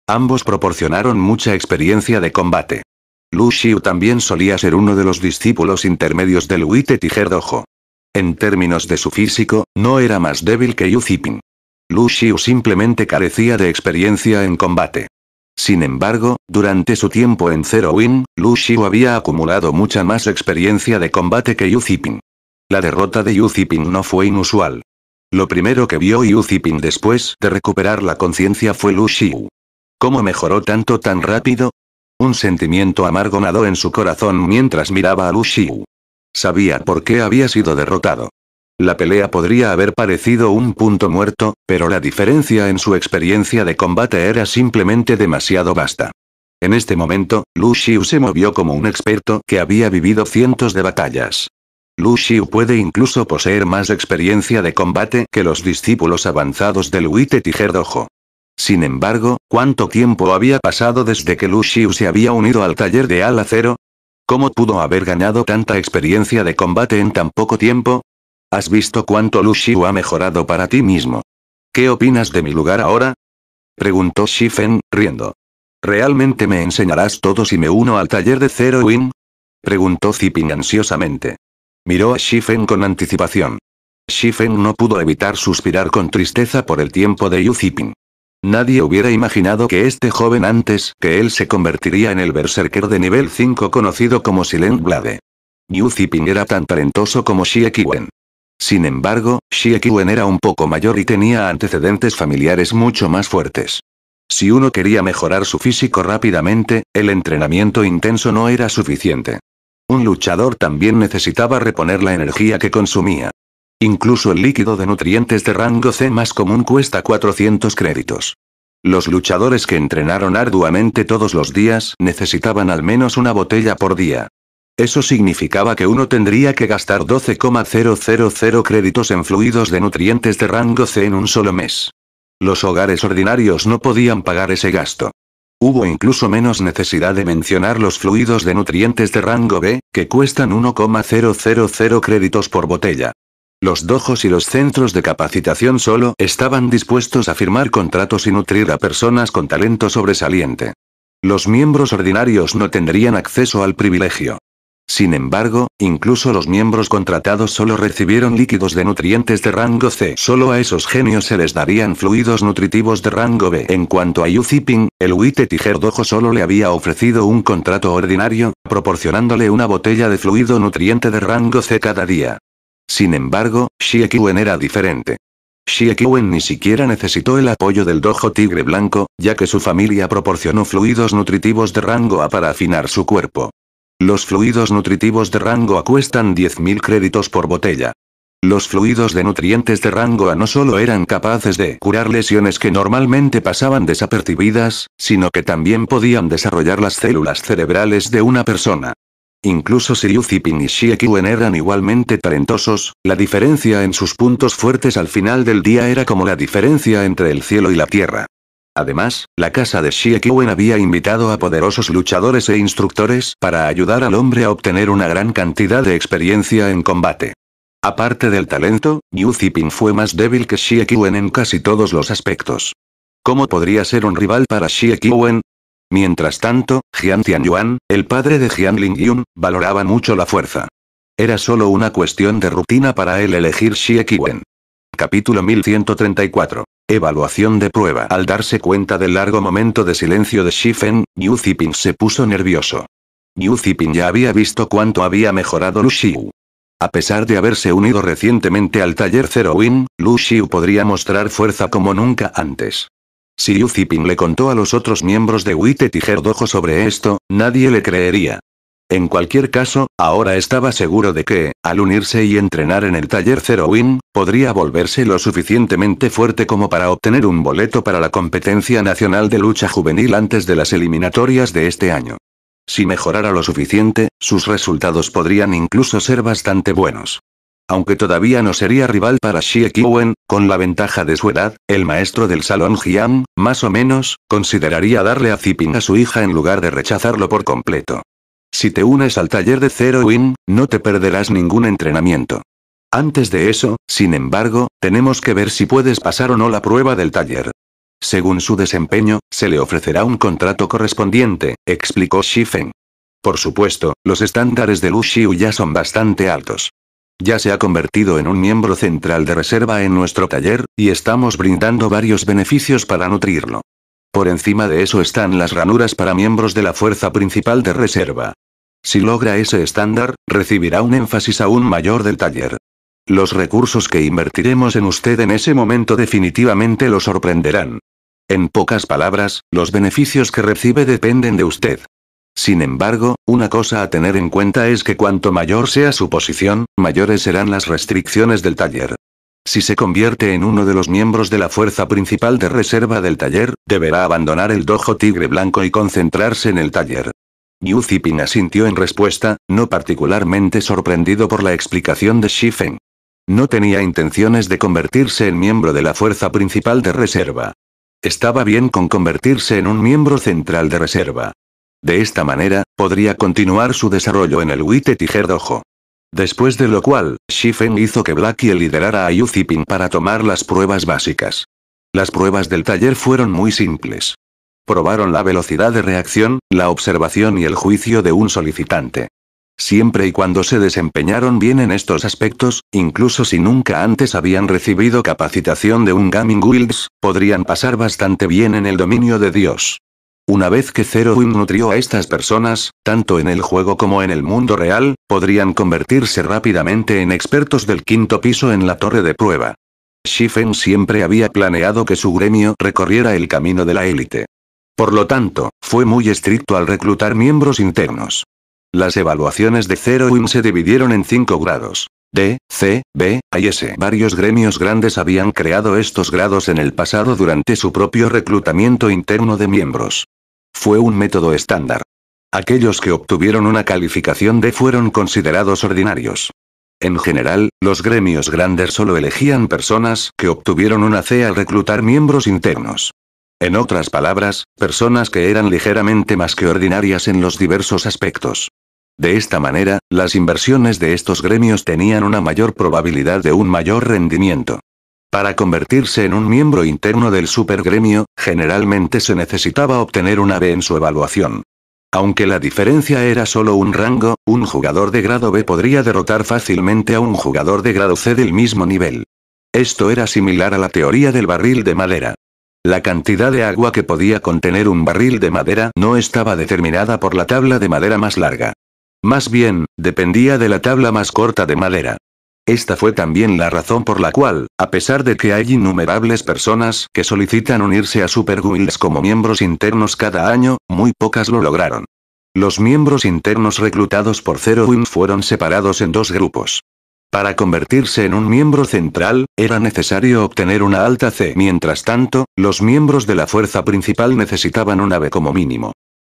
Ambos proporcionaron mucha experiencia de combate. Lu Xiu también solía ser uno de los discípulos intermedios del Wite Tiger Dojo. En términos de su físico, no era más débil que Yu Ziping. Lu Xiu simplemente carecía de experiencia en combate. Sin embargo, durante su tiempo en Zero Wing, Lu Xiu había acumulado mucha más experiencia de combate que Yu Ziping. La derrota de Yu Ziping no fue inusual. Lo primero que vio Yu Ziping después de recuperar la conciencia fue Lu Xiu. ¿Cómo mejoró tanto tan rápido? Un sentimiento amargo nadó en su corazón mientras miraba a Lu Xiu. Sabía por qué había sido derrotado. La pelea podría haber parecido un punto muerto, pero la diferencia en su experiencia de combate era simplemente demasiado vasta. En este momento, Lu Xiu se movió como un experto que había vivido cientos de batallas. Lu Xiu puede incluso poseer más experiencia de combate que los discípulos avanzados del Wite Tiger Dojo. Sin embargo, ¿cuánto tiempo había pasado desde que Lu Xiu se había unido al taller de Ala Cero? ¿Cómo pudo haber ganado tanta experiencia de combate en tan poco tiempo? ¿Has visto cuánto Lu Xiu ha mejorado para ti mismo? ¿Qué opinas de mi lugar ahora? Preguntó Shifen, riendo. ¿Realmente me enseñarás todo si me uno al taller de Zero Win? Preguntó Ziping ansiosamente. Miró a Shifen con anticipación. Shifen no pudo evitar suspirar con tristeza por el tiempo de Yu Ziping. Nadie hubiera imaginado que este joven antes que él se convertiría en el berserker de nivel 5 conocido como Silent Blade. Yu Ziping era tan talentoso como Xie Qiwen. Sin embargo, Xie Qiwen era un poco mayor y tenía antecedentes familiares mucho más fuertes. Si uno quería mejorar su físico rápidamente, el entrenamiento intenso no era suficiente. Un luchador también necesitaba reponer la energía que consumía. Incluso el líquido de nutrientes de rango C más común cuesta 400 créditos. Los luchadores que entrenaron arduamente todos los días necesitaban al menos una botella por día. Eso significaba que uno tendría que gastar 12,000 créditos en fluidos de nutrientes de rango C en un solo mes. Los hogares ordinarios no podían pagar ese gasto. Hubo incluso menos necesidad de mencionar los fluidos de nutrientes de rango B, que cuestan 1,000 créditos por botella. Los dojos y los centros de capacitación solo estaban dispuestos a firmar contratos y nutrir a personas con talento sobresaliente. Los miembros ordinarios no tendrían acceso al privilegio. Sin embargo, incluso los miembros contratados solo recibieron líquidos de nutrientes de rango C. Solo a esos genios se les darían fluidos nutritivos de rango B. En cuanto a Yu Ziping, el Wite Tiger Dojo solo le había ofrecido un contrato ordinario, proporcionándole una botella de fluido nutriente de rango C cada día. Sin embargo, Xie Qiwen era diferente. Xie Qiwen ni siquiera necesitó el apoyo del Dojo Tigre Blanco, ya que su familia proporcionó fluidos nutritivos de rango A para afinar su cuerpo. Los fluidos nutritivos de rango A cuestan 10.000 créditos por botella. Los fluidos de nutrientes de rango A no solo eran capaces de curar lesiones que normalmente pasaban desapercibidas, sino que también podían desarrollar las células cerebrales de una persona. Incluso si Yu Ziping y Xie Qiwen eran igualmente talentosos, la diferencia en sus puntos fuertes al final del día era como la diferencia entre el cielo y la tierra. Además, la casa de Xie Qiwen había invitado a poderosos luchadores e instructores para ayudar al hombre a obtener una gran cantidad de experiencia en combate. Aparte del talento, Yu Ziping fue más débil que Xie Qiwen en casi todos los aspectos. ¿Cómo podría ser un rival para Xie Qiwen? Mientras tanto, Jian Tianyuan, el padre de Jian Lingyun, valoraba mucho la fuerza. Era solo una cuestión de rutina para él elegir Xie Qiwen. Capítulo 1134. Evaluación de prueba. Al darse cuenta del largo momento de silencio de Shifen, Yu Ziping se puso nervioso. Yu Ziping ya había visto cuánto había mejorado Lu Xiu. A pesar de haberse unido recientemente al taller Zero Win, Lu Xiu podría mostrar fuerza como nunca antes. Si Yu Ziping le contó a los otros miembros de Wite Tiger Dojo sobre esto, nadie le creería. En cualquier caso, ahora estaba seguro de que, al unirse y entrenar en el taller Zero Win, podría volverse lo suficientemente fuerte como para obtener un boleto para la competencia nacional de lucha juvenil antes de las eliminatorias de este año. Si mejorara lo suficiente, sus resultados podrían incluso ser bastante buenos. Aunque todavía no sería rival para Xie Qiwen, con la ventaja de su edad, el maestro del salón Jian, más o menos, consideraría darle a Ziping a su hija en lugar de rechazarlo por completo. Si te unes al taller de Zero Win, no te perderás ningún entrenamiento. Antes de eso, sin embargo, tenemos que ver si puedes pasar o no la prueba del taller. Según su desempeño, se le ofrecerá un contrato correspondiente, explicó Shifen. Por supuesto, los estándares de Lu Xiu ya son bastante altos. Ya se ha convertido en un miembro central de reserva en nuestro taller, y estamos brindando varios beneficios para nutrirlo. Por encima de eso están las ranuras para miembros de la fuerza principal de reserva. Si logra ese estándar, recibirá un énfasis aún mayor del taller. Los recursos que invertiremos en usted en ese momento definitivamente lo sorprenderán. En pocas palabras, los beneficios que recibe dependen de usted. Sin embargo, una cosa a tener en cuenta es que cuanto mayor sea su posición, mayores serán las restricciones del taller. Si se convierte en uno de los miembros de la fuerza principal de reserva del taller, deberá abandonar el Dojo Tigre Blanco y concentrarse en el taller. Yu Ziping asintió en respuesta, no particularmente sorprendido por la explicación de Shifen. No tenía intenciones de convertirse en miembro de la fuerza principal de reserva. Estaba bien con convertirse en un miembro central de reserva. De esta manera, podría continuar su desarrollo en el Wite Tiger Dojo. Después de lo cual, Shifen hizo que Blackie liderara a Yu Ziping para tomar las pruebas básicas. Las pruebas del taller fueron muy simples. Probaron la velocidad de reacción, la observación y el juicio de un solicitante. Siempre y cuando se desempeñaron bien en estos aspectos, incluso si nunca antes habían recibido capacitación de un Gaming Guilds, podrían pasar bastante bien en el dominio de Dios. Una vez que Zero Wing nutrió a estas personas, tanto en el juego como en el mundo real, podrían convertirse rápidamente en expertos del quinto piso en la torre de prueba. Shifen siempre había planeado que su gremio recorriera el camino de la élite. Por lo tanto, fue muy estricto al reclutar miembros internos. Las evaluaciones de Zero Wing se dividieron en 5 grados. D, C, B, A y S. Varios gremios grandes habían creado estos grados en el pasado durante su propio reclutamiento interno de miembros. Fue un método estándar. Aquellos que obtuvieron una calificación D fueron considerados ordinarios. En general, los gremios grandes solo elegían personas que obtuvieron una C al reclutar miembros internos. En otras palabras, personas que eran ligeramente más que ordinarias en los diversos aspectos. De esta manera, las inversiones de estos gremios tenían una mayor probabilidad de un mayor rendimiento. Para convertirse en un miembro interno del supergremio, generalmente se necesitaba obtener una B en su evaluación. Aunque la diferencia era solo un rango, un jugador de grado B podría derrotar fácilmente a un jugador de grado C del mismo nivel. Esto era similar a la teoría del barril de madera. La cantidad de agua que podía contener un barril de madera no estaba determinada por la tabla de madera más larga. Más bien, dependía de la tabla más corta de madera. Esta fue también la razón por la cual, a pesar de que hay innumerables personas que solicitan unirse a Super Guilds como miembros internos cada año, muy pocas lo lograron. Los miembros internos reclutados por Zero Wing fueron separados en 2 grupos. Para convertirse en un miembro central, era necesario obtener una alta C. Mientras tanto, los miembros de la fuerza principal necesitaban una B como mínimo.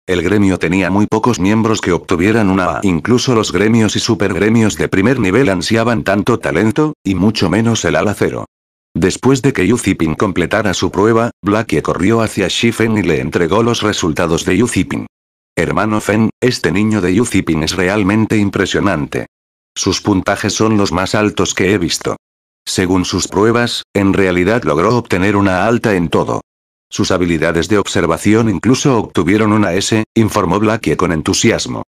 El gremio tenía muy pocos miembros que obtuvieran una A. Incluso los gremios y supergremios de primer nivel ansiaban tanto talento, y mucho menos el ala cero. Después de que Yu Ziping completara su prueba, Blackie corrió hacia Shifen y le entregó los resultados de Yu Ziping. Hermano Fen, este niño de Yu Ziping es realmente impresionante. Sus puntajes son los más altos que he visto. Según sus pruebas, en realidad logró obtener una alta en todo. Sus habilidades de observación incluso obtuvieron una S, informó Blackie con entusiasmo.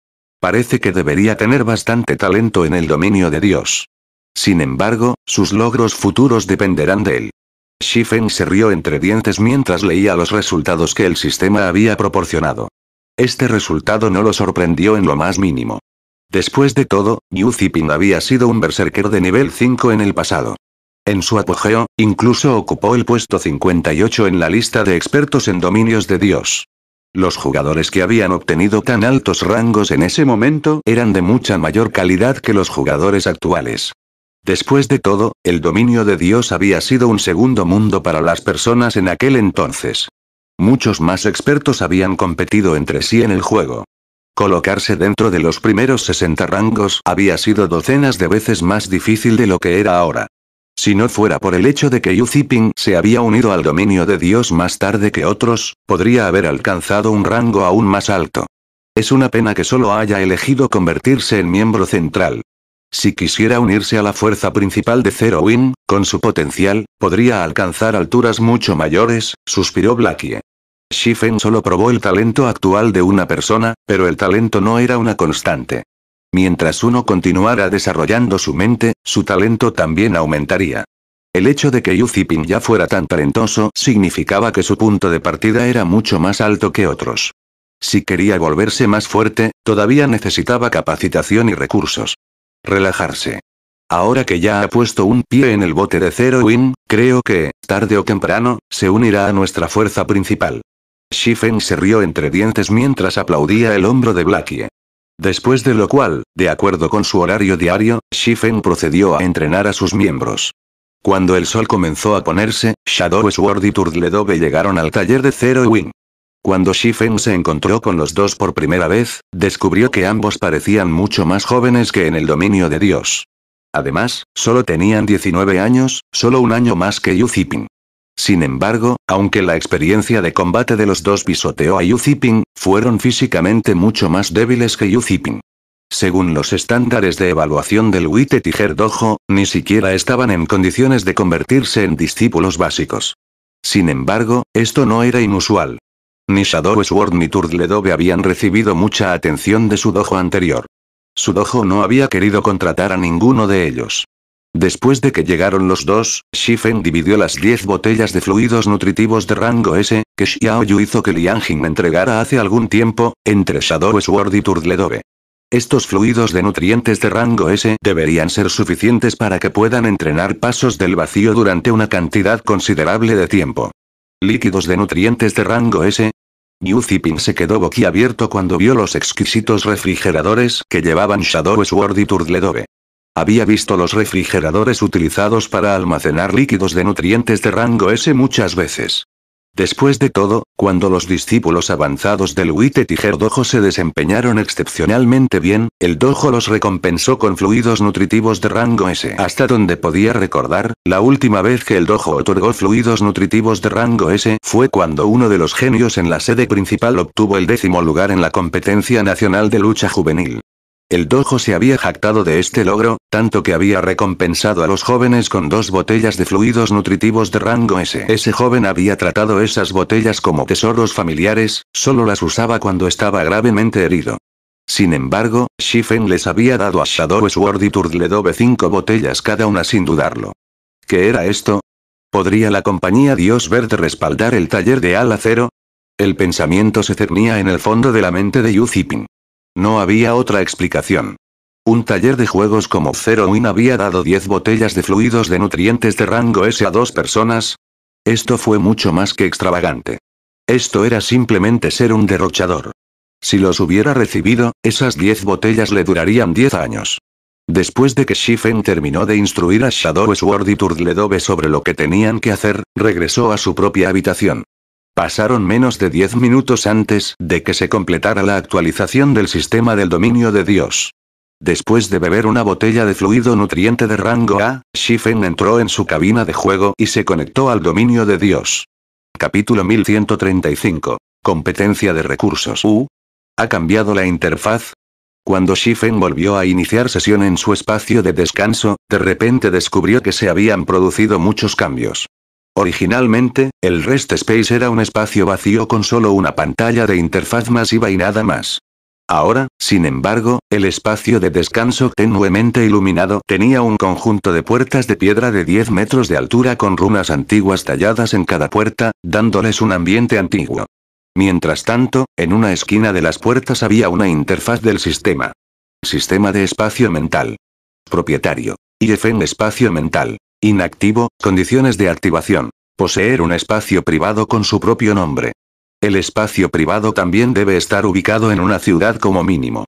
Parece que debería tener bastante talento en el dominio de Dios. Sin embargo, sus logros futuros dependerán de él. Shifen se rió entre dientes mientras leía los resultados que el sistema había proporcionado. Este resultado no lo sorprendió en lo más mínimo. Después de todo, Yu Ziping había sido un berserker de nivel 5 en el pasado. En su apogeo, incluso ocupó el puesto 58 en la lista de expertos en dominios de Dios. Los jugadores que habían obtenido tan altos rangos en ese momento eran de mucha mayor calidad que los jugadores actuales. Después de todo, el dominio de Dios había sido un segundo mundo para las personas en aquel entonces. Muchos más expertos habían competido entre sí en el juego. Colocarse dentro de los primeros 60 rangos había sido docenas de veces más difícil de lo que era ahora. Si no fuera por el hecho de que Yu Ziping se había unido al dominio de Dios más tarde que otros, podría haber alcanzado un rango aún más alto. Es una pena que solo haya elegido convertirse en miembro central. Si quisiera unirse a la fuerza principal de Zero Wing, con su potencial, podría alcanzar alturas mucho mayores, suspiró Blackie. Shifen solo probó el talento actual de una persona, pero el talento no era una constante. Mientras uno continuara desarrollando su mente, su talento también aumentaría. El hecho de que Yu Ziping ya fuera tan talentoso significaba que su punto de partida era mucho más alto que otros. Si quería volverse más fuerte, todavía necesitaba capacitación y recursos. Relajarse. Ahora que ya ha puesto un pie en el bote de Zero Wing, creo que, tarde o temprano, se unirá a nuestra fuerza principal. Shifen se rió entre dientes mientras aplaudía el hombro de Blackie. Después de lo cual, de acuerdo con su horario diario, Shifen procedió a entrenar a sus miembros. Cuando el sol comenzó a ponerse, Shadow Sword y Turtledove llegaron al taller de Zero Wing. Cuando Shifen se encontró con los dos por primera vez, descubrió que ambos parecían mucho más jóvenes que en el dominio de Dios. Además, solo tenían 19 años, solo un año más que Yu Ziping. Sin embargo, aunque la experiencia de combate de los dos pisoteó a Yu Ziping, fueron físicamente mucho más débiles que Yu Ziping. Según los estándares de evaluación del Wite Tiger Dojo, ni siquiera estaban en condiciones de convertirse en discípulos básicos. Sin embargo, esto no era inusual. Ni Shadow Sword ni Turtledove habían recibido mucha atención de su dojo anterior. Su dojo no había querido contratar a ninguno de ellos. Después de que llegaron los dos, Shifen dividió las 10 botellas de fluidos nutritivos de rango S, que Xiao Yu hizo que Liang Jin entregara hace algún tiempo, entre Shadow Sword y Turtledove. Estos fluidos de nutrientes de rango S deberían ser suficientes para que puedan entrenar pasos del vacío durante una cantidad considerable de tiempo. ¿Líquidos de nutrientes de rango S? Yu Ziping se quedó boquiabierto cuando vio los exquisitos refrigeradores que llevaban Shadow Sword y Turtledove. Había visto los refrigeradores utilizados para almacenar líquidos de nutrientes de rango S muchas veces. Después de todo, cuando los discípulos avanzados del Wite Tiger Dojo se desempeñaron excepcionalmente bien, el dojo los recompensó con fluidos nutritivos de rango S. Hasta donde podía recordar, la última vez que el dojo otorgó fluidos nutritivos de rango S fue cuando uno de los genios en la sede principal obtuvo el 10º lugar en la competencia nacional de lucha juvenil. El dojo se había jactado de este logro, tanto que había recompensado a los jóvenes con 2 botellas de fluidos nutritivos de rango S. Ese joven había tratado esas botellas como tesoros familiares, solo las usaba cuando estaba gravemente herido. Sin embargo, Shifen les había dado a Shadow Sword y Turtledove 5 botellas cada una sin dudarlo. ¿Qué era esto? ¿Podría la compañía Dios Verde respaldar el taller de Ala Cero? El pensamiento se cernía en el fondo de la mente de Yu Ziping. No había otra explicación. Un taller de juegos como Zero Win había dado 10 botellas de fluidos de nutrientes de rango S a 2 personas. Esto fue mucho más que extravagante. Esto era simplemente ser un derrochador. Si los hubiera recibido, esas 10 botellas le durarían 10 años. Después de que Shifen terminó de instruir a Shadow Sword y Turtledove sobre lo que tenían que hacer, regresó a su propia habitación. Pasaron menos de 10 minutos antes de que se completara la actualización del sistema del dominio de Dios. Después de beber una botella de fluido nutriente de rango A, Shifen entró en su cabina de juego y se conectó al dominio de Dios. Capítulo 1135. Competencia de recursos. ¿Ha cambiado la interfaz? Cuando Shifen volvió a iniciar sesión en su espacio de descanso, de repente descubrió que se habían producido muchos cambios. Originalmente, el Rest Space era un espacio vacío con solo una pantalla de interfaz masiva y nada más. Ahora, sin embargo, el espacio de descanso tenuemente iluminado tenía un conjunto de puertas de piedra de 10 metros de altura con runas antiguas talladas en cada puerta, dándoles un ambiente antiguo. Mientras tanto, en una esquina de las puertas había una interfaz del sistema. Sistema de espacio mental. Propietario. IFN espacio mental. Inactivo, condiciones de activación. Poseer un espacio privado con su propio nombre. El espacio privado también debe estar ubicado en una ciudad como mínimo.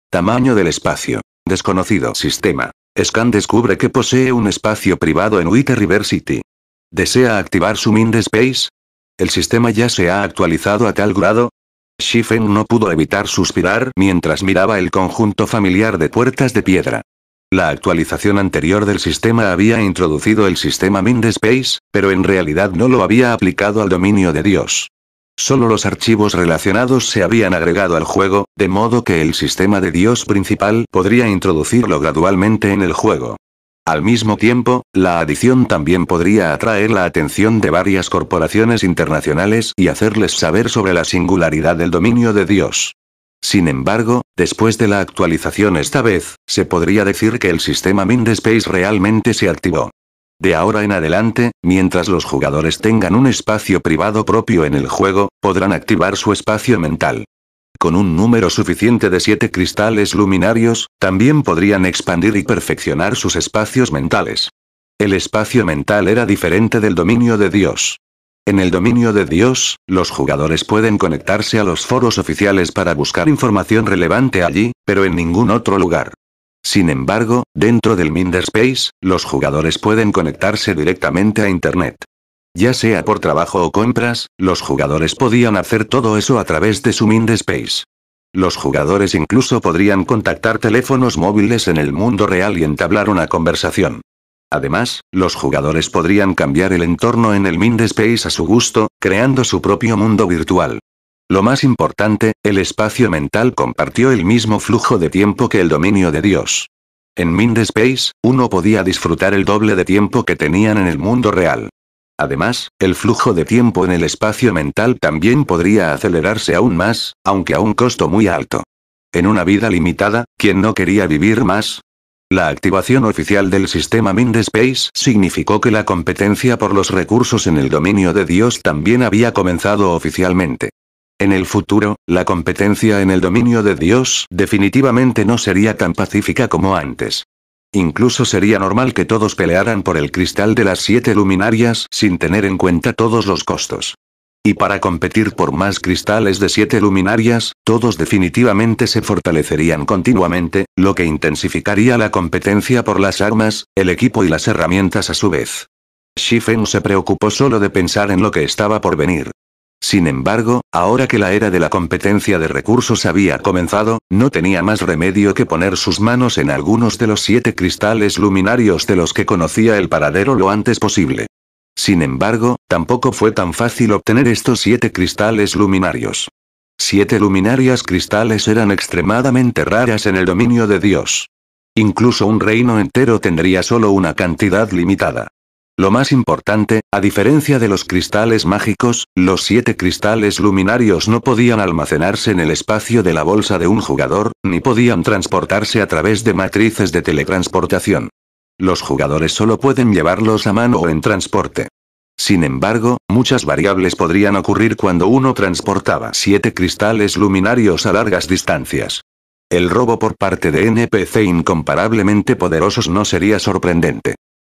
Tamaño del espacio. Desconocido. Sistema. Scan descubre que posee un espacio privado en Wite River City. ¿Desea activar su Mind Space? ¿El sistema ya se ha actualizado a tal grado? Shifen no pudo evitar suspirar mientras miraba el conjunto familiar de puertas de piedra. La actualización anterior del sistema había introducido el sistema Mind Space, pero en realidad no lo había aplicado al dominio de Dios. Solo los archivos relacionados se habían agregado al juego, de modo que el sistema de Dios principal podría introducirlo gradualmente en el juego. Al mismo tiempo, la adición también podría atraer la atención de varias corporaciones internacionales y hacerles saber sobre la singularidad del dominio de Dios. Sin embargo, después de la actualización esta vez, se podría decir que el sistema Mind Space realmente se activó. De ahora en adelante, mientras los jugadores tengan un espacio privado propio en el juego, podrán activar su espacio mental. Con un número suficiente de 7 cristales luminarios, también podrían expandir y perfeccionar sus espacios mentales. El espacio mental era diferente del dominio de Dios. En el dominio de Dios, los jugadores pueden conectarse a los foros oficiales para buscar información relevante allí, pero en ningún otro lugar. Sin embargo, dentro del Mind Space, los jugadores pueden conectarse directamente a Internet. Ya sea por trabajo o compras, los jugadores podían hacer todo eso a través de su Mind Space. Los jugadores incluso podrían contactar teléfonos móviles en el mundo real y entablar una conversación. Además, los jugadores podrían cambiar el entorno en el Mind Space a su gusto, creando su propio mundo virtual. Lo más importante, el espacio mental compartió el mismo flujo de tiempo que el dominio de Dios. En Mind Space, uno podía disfrutar el doble de tiempo que tenían en el mundo real. Además, el flujo de tiempo en el espacio mental también podría acelerarse aún más, aunque a un costo muy alto. En una vida limitada, ¿quién no quería vivir más? La activación oficial del sistema Mind Space significó que la competencia por los recursos en el dominio de Dios también había comenzado oficialmente. En el futuro, la competencia en el dominio de Dios definitivamente no sería tan pacífica como antes. Incluso sería normal que todos pelearan por el cristal de las 7 luminarias sin tener en cuenta todos los costos. Y para competir por más cristales de 7 luminarias, todos definitivamente se fortalecerían continuamente, lo que intensificaría la competencia por las armas, el equipo y las herramientas a su vez. Shifen se preocupó solo de pensar en lo que estaba por venir. Sin embargo, ahora que la era de la competencia de recursos había comenzado, no tenía más remedio que poner sus manos en algunos de los 7 cristales luminarios de los que conocía el paradero lo antes posible. Sin embargo, tampoco fue tan fácil obtener estos 7 cristales luminarios. 7 luminarias cristales eran extremadamente raras en el dominio de Dios. Incluso un reino entero tendría solo una cantidad limitada. Lo más importante, a diferencia de los cristales mágicos, los 7 cristales luminarios no podían almacenarse en el espacio de la bolsa de un jugador, ni podían transportarse a través de matrices de teletransportación. Los jugadores solo pueden llevarlos a mano o en transporte. Sin embargo, muchas variables podrían ocurrir cuando uno transportaba 7 cristales luminarios a largas distancias. El robo por parte de NPC incomparablemente poderosos no sería sorprendente.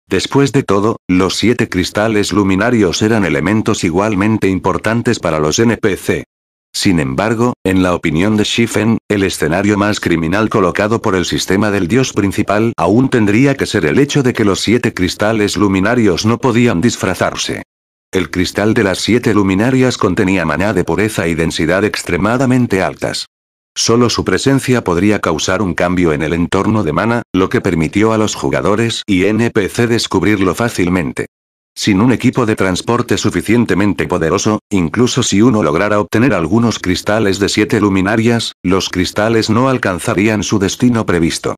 Después de todo, los 7 cristales luminarios eran elementos igualmente importantes para los NPC. Sin embargo, en la opinión de Shifen, el escenario más criminal colocado por el sistema del dios principal aún tendría que ser el hecho de que los 7 cristales luminarios no podían disfrazarse. El cristal de las 7 luminarias contenía maná de pureza y densidad extremadamente altas. Solo su presencia podría causar un cambio en el entorno de mana, lo que permitió a los jugadores y NPC descubrirlo fácilmente. Sin un equipo de transporte suficientemente poderoso, incluso si uno lograra obtener algunos cristales de 7 luminarias, los cristales no alcanzarían su destino previsto.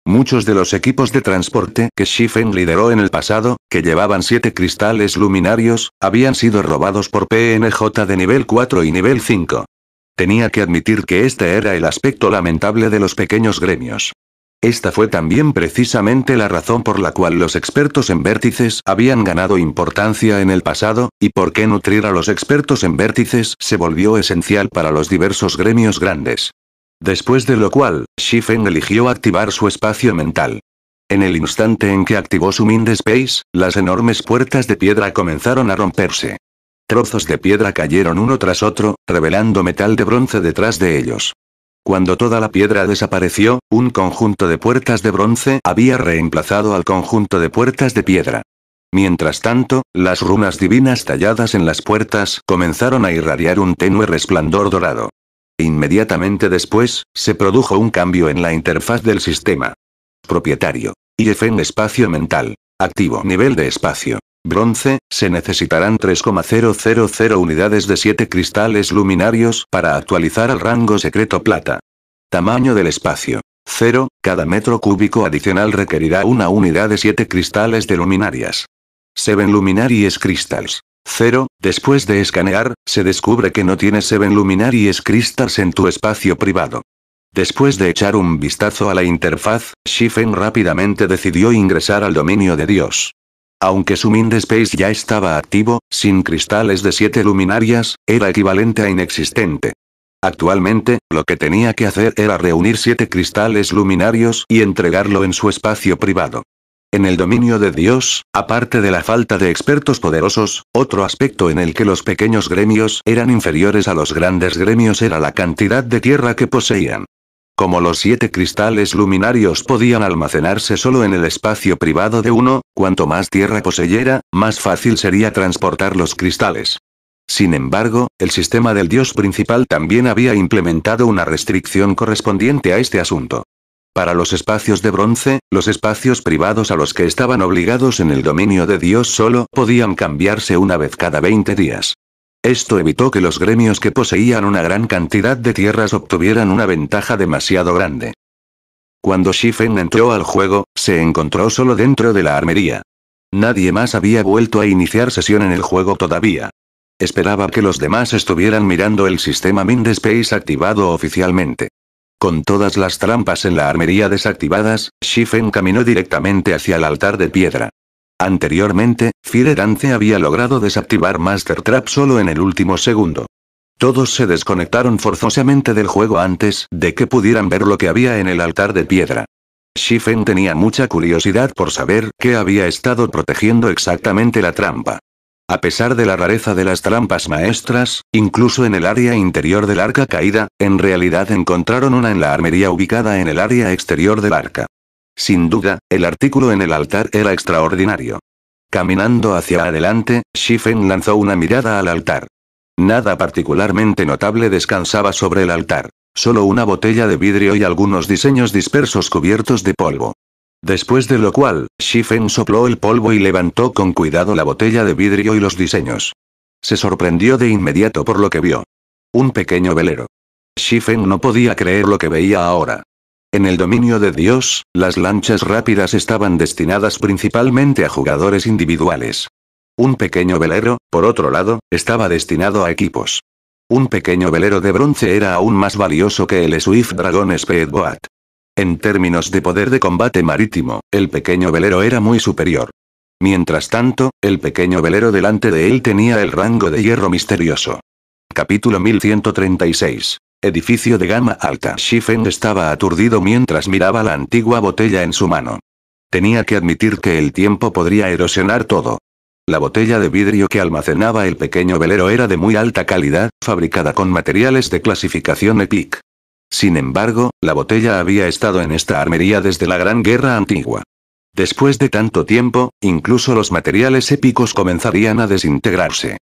Muchos de los equipos de transporte que Shifen lideró en el pasado, que llevaban 7 cristales luminarios, habían sido robados por PNJ de nivel 4 y nivel 5. Tenía que admitir que este era el aspecto lamentable de los pequeños gremios. Esta fue también precisamente la razón por la cual los expertos en vértices habían ganado importancia en el pasado, y por qué nutrir a los expertos en vértices se volvió esencial para los diversos gremios grandes. Después de lo cual, Shifen eligió activar su espacio mental. En el instante en que activó su Mind Space, las enormes puertas de piedra comenzaron a romperse. Trozos de piedra cayeron uno tras otro, revelando metal de bronce detrás de ellos. Cuando toda la piedra desapareció, un conjunto de puertas de bronce había reemplazado al conjunto de puertas de piedra. Mientras tanto, las runas divinas talladas en las puertas comenzaron a irradiar un tenue resplandor dorado. Inmediatamente después, se produjo un cambio en la interfaz del sistema. Propietario. IFN espacio mental. Activo. Nivel de espacio. Bronce, se necesitarán 3,000 unidades de 7 cristales luminarios para actualizar al rango secreto plata. Tamaño del espacio. 0, cada metro cúbico adicional requerirá una unidad de 7 cristales de luminarias. 7 luminaries crystals. 0, después de escanear, se descubre que no tienes 7 luminaries crystals en tu espacio privado. Después de echar un vistazo a la interfaz, Shifen rápidamente decidió ingresar al dominio de Dios. Aunque su Mind Space ya estaba activo, sin cristales de 7 luminarias, era equivalente a inexistente. Actualmente, lo que tenía que hacer era reunir 7 cristales luminarios y entregarlo en su espacio privado. En el dominio de Dios, aparte de la falta de expertos poderosos, otro aspecto en el que los pequeños gremios eran inferiores a los grandes gremios era la cantidad de tierra que poseían. Como los 7 cristales luminarios podían almacenarse solo en el espacio privado de uno, cuanto más tierra poseyera, más fácil sería transportar los cristales. Sin embargo, el sistema del dios principal también había implementado una restricción correspondiente a este asunto. Para los espacios de bronce, los espacios privados a los que estaban obligados en el dominio de Dios solo podían cambiarse una vez cada 20 días. Esto evitó que los gremios que poseían una gran cantidad de tierras obtuvieran una ventaja demasiado grande. Cuando Shifen entró al juego, se encontró solo dentro de la armería. Nadie más había vuelto a iniciar sesión en el juego todavía. Esperaba que los demás estuvieran mirando el sistema Mind Space activado oficialmente. Con todas las trampas en la armería desactivadas, Shifen caminó directamente hacia el altar de piedra. Anteriormente, Fire Dance había logrado desactivar Master Trap solo en el último segundo. Todos se desconectaron forzosamente del juego antes de que pudieran ver lo que había en el altar de piedra. Shifen tenía mucha curiosidad por saber qué había estado protegiendo exactamente la trampa. A pesar de la rareza de las trampas maestras, incluso en el área interior del arca caída, en realidad encontraron una en la armería ubicada en el área exterior del arca. Sin duda, el artículo en el altar era extraordinario. Caminando hacia adelante, Shifen lanzó una mirada al altar. Nada particularmente notable descansaba sobre el altar. Solo una botella de vidrio y algunos diseños dispersos cubiertos de polvo. Después de lo cual, Shifen sopló el polvo y levantó con cuidado la botella de vidrio y los diseños. Se sorprendió de inmediato por lo que vio. Un pequeño velero. Shifen no podía creer lo que veía ahora. En el dominio de Dios, las lanchas rápidas estaban destinadas principalmente a jugadores individuales. Un pequeño velero, por otro lado, estaba destinado a equipos. Un pequeño velero de bronce era aún más valioso que el Swift Dragon Speedboat. En términos de poder de combate marítimo, el pequeño velero era muy superior. Mientras tanto, el pequeño velero delante de él tenía el rango de hierro misterioso. Capítulo 1136. Edificio de gama alta. Shifen estaba aturdido mientras miraba la antigua botella en su mano. Tenía que admitir que el tiempo podría erosionar todo. La botella de vidrio que almacenaba el pequeño velero era de muy alta calidad, fabricada con materiales de clasificación EPIC. Sin embargo, la botella había estado en esta armería desde la Gran Guerra Antigua. Después de tanto tiempo, incluso los materiales épicos comenzarían a desintegrarse.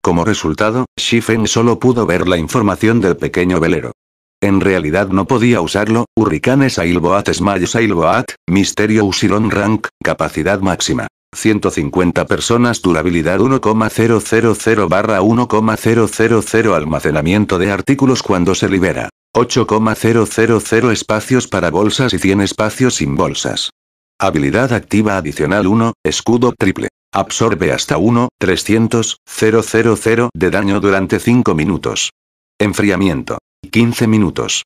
Como resultado, Shifen solo pudo ver la información del pequeño velero. En realidad no podía usarlo. Hurricane Sailboat Small Sailboat, Misterio Usiron Rank, capacidad máxima. 150 personas. Durabilidad 1,000/1,000. Almacenamiento de artículos cuando se libera. 8,000 espacios para bolsas y 100 espacios sin bolsas. Habilidad activa adicional 1, escudo triple. Absorbe hasta 1,300,000 de daño durante 5 minutos. Enfriamiento. 15 minutos.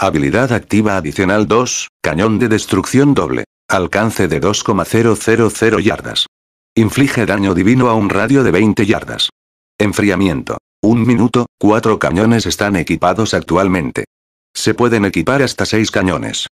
Habilidad activa adicional 2, cañón de destrucción doble. Alcance de 2,000 yardas. Inflige daño divino a un radio de 20 yardas. Enfriamiento. 1 minuto, 4 cañones están equipados actualmente. Se pueden equipar hasta 6 cañones.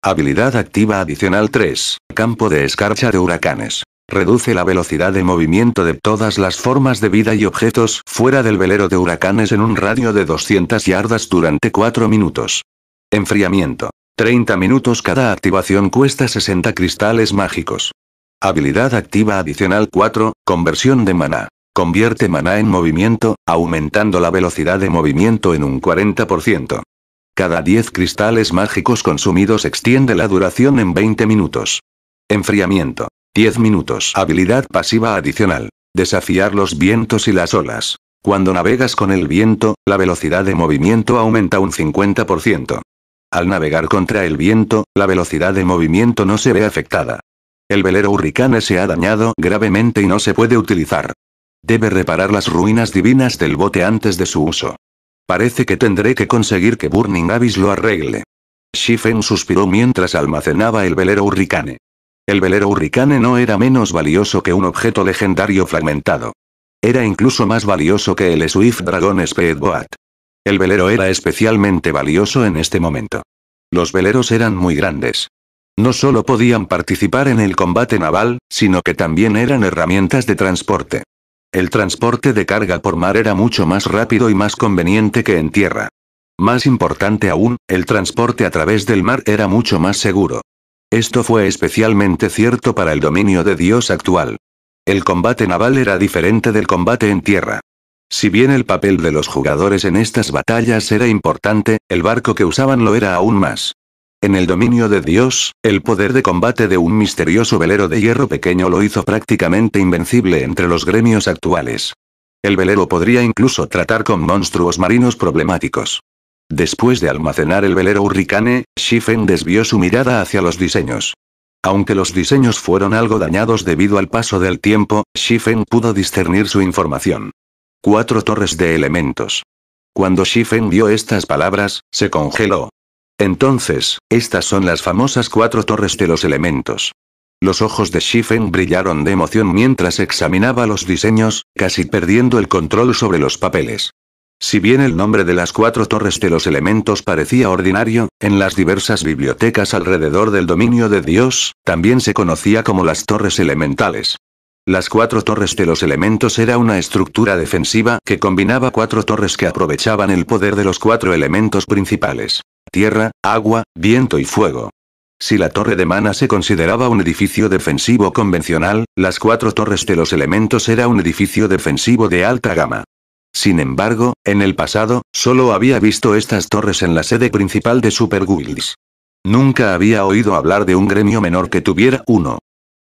Habilidad activa adicional 3, campo de escarcha de huracanes. Reduce la velocidad de movimiento de todas las formas de vida y objetos fuera del velero de huracanes en un radio de 200 yardas durante 4 minutos. Enfriamiento. 30 minutos. Cada activación cuesta 60 cristales mágicos. Habilidad activa adicional 4, conversión de maná. Convierte maná en movimiento, aumentando la velocidad de movimiento en un 40%. Cada 10 cristales mágicos consumidos extiende la duración en 20 minutos. Enfriamiento. 10 minutos. Habilidad pasiva adicional. Desafiar los vientos y las olas. Cuando navegas con el viento, la velocidad de movimiento aumenta un 50%. Al navegar contra el viento, la velocidad de movimiento no se ve afectada. El velero Hurricane se ha dañado gravemente y no se puede utilizar. Debe reparar las ruinas divinas del bote antes de su uso. Parece que tendré que conseguir que Burning Abyss lo arregle. Shifen suspiró mientras almacenaba el velero Hurricane. El velero Hurricane no era menos valioso que un objeto legendario fragmentado. Era incluso más valioso que el Swift Dragon Speedboat. El velero era especialmente valioso en este momento. Los veleros eran muy grandes. No solo podían participar en el combate naval, sino que también eran herramientas de transporte. El transporte de carga por mar era mucho más rápido y más conveniente que en tierra. Más importante aún, el transporte a través del mar era mucho más seguro. Esto fue especialmente cierto para el dominio de Dios actual. El combate naval era diferente del combate en tierra. Si bien el papel de los jugadores en estas batallas era importante, el barco que usaban lo era aún más. En el dominio de Dios, el poder de combate de un misterioso velero de hierro pequeño lo hizo prácticamente invencible entre los gremios actuales. El velero podría incluso tratar con monstruos marinos problemáticos. Después de almacenar el velero Hurricane, Shifen desvió su mirada hacia los diseños. Aunque los diseños fueron algo dañados debido al paso del tiempo, Shifen pudo discernir su información. 4 torres de elementos. Cuando Shifen vio estas palabras, se congeló. Entonces, estas son las famosas 4 torres de los elementos. Los ojos de Shifen brillaron de emoción mientras examinaba los diseños, casi perdiendo el control sobre los papeles. Si bien el nombre de las 4 torres de los elementos parecía ordinario, en las diversas bibliotecas alrededor del dominio de Dios, también se conocía como las torres elementales. Las 4 torres de los elementos era una estructura defensiva que combinaba 4 torres que aprovechaban el poder de los 4 elementos principales: tierra, agua, viento y fuego. Si la torre de Mana se consideraba un edificio defensivo convencional, las 4 torres de los elementos era un edificio defensivo de alta gama. Sin embargo, en el pasado, solo había visto estas torres en la sede principal de Super Guilds. Nunca había oído hablar de un gremio menor que tuviera uno.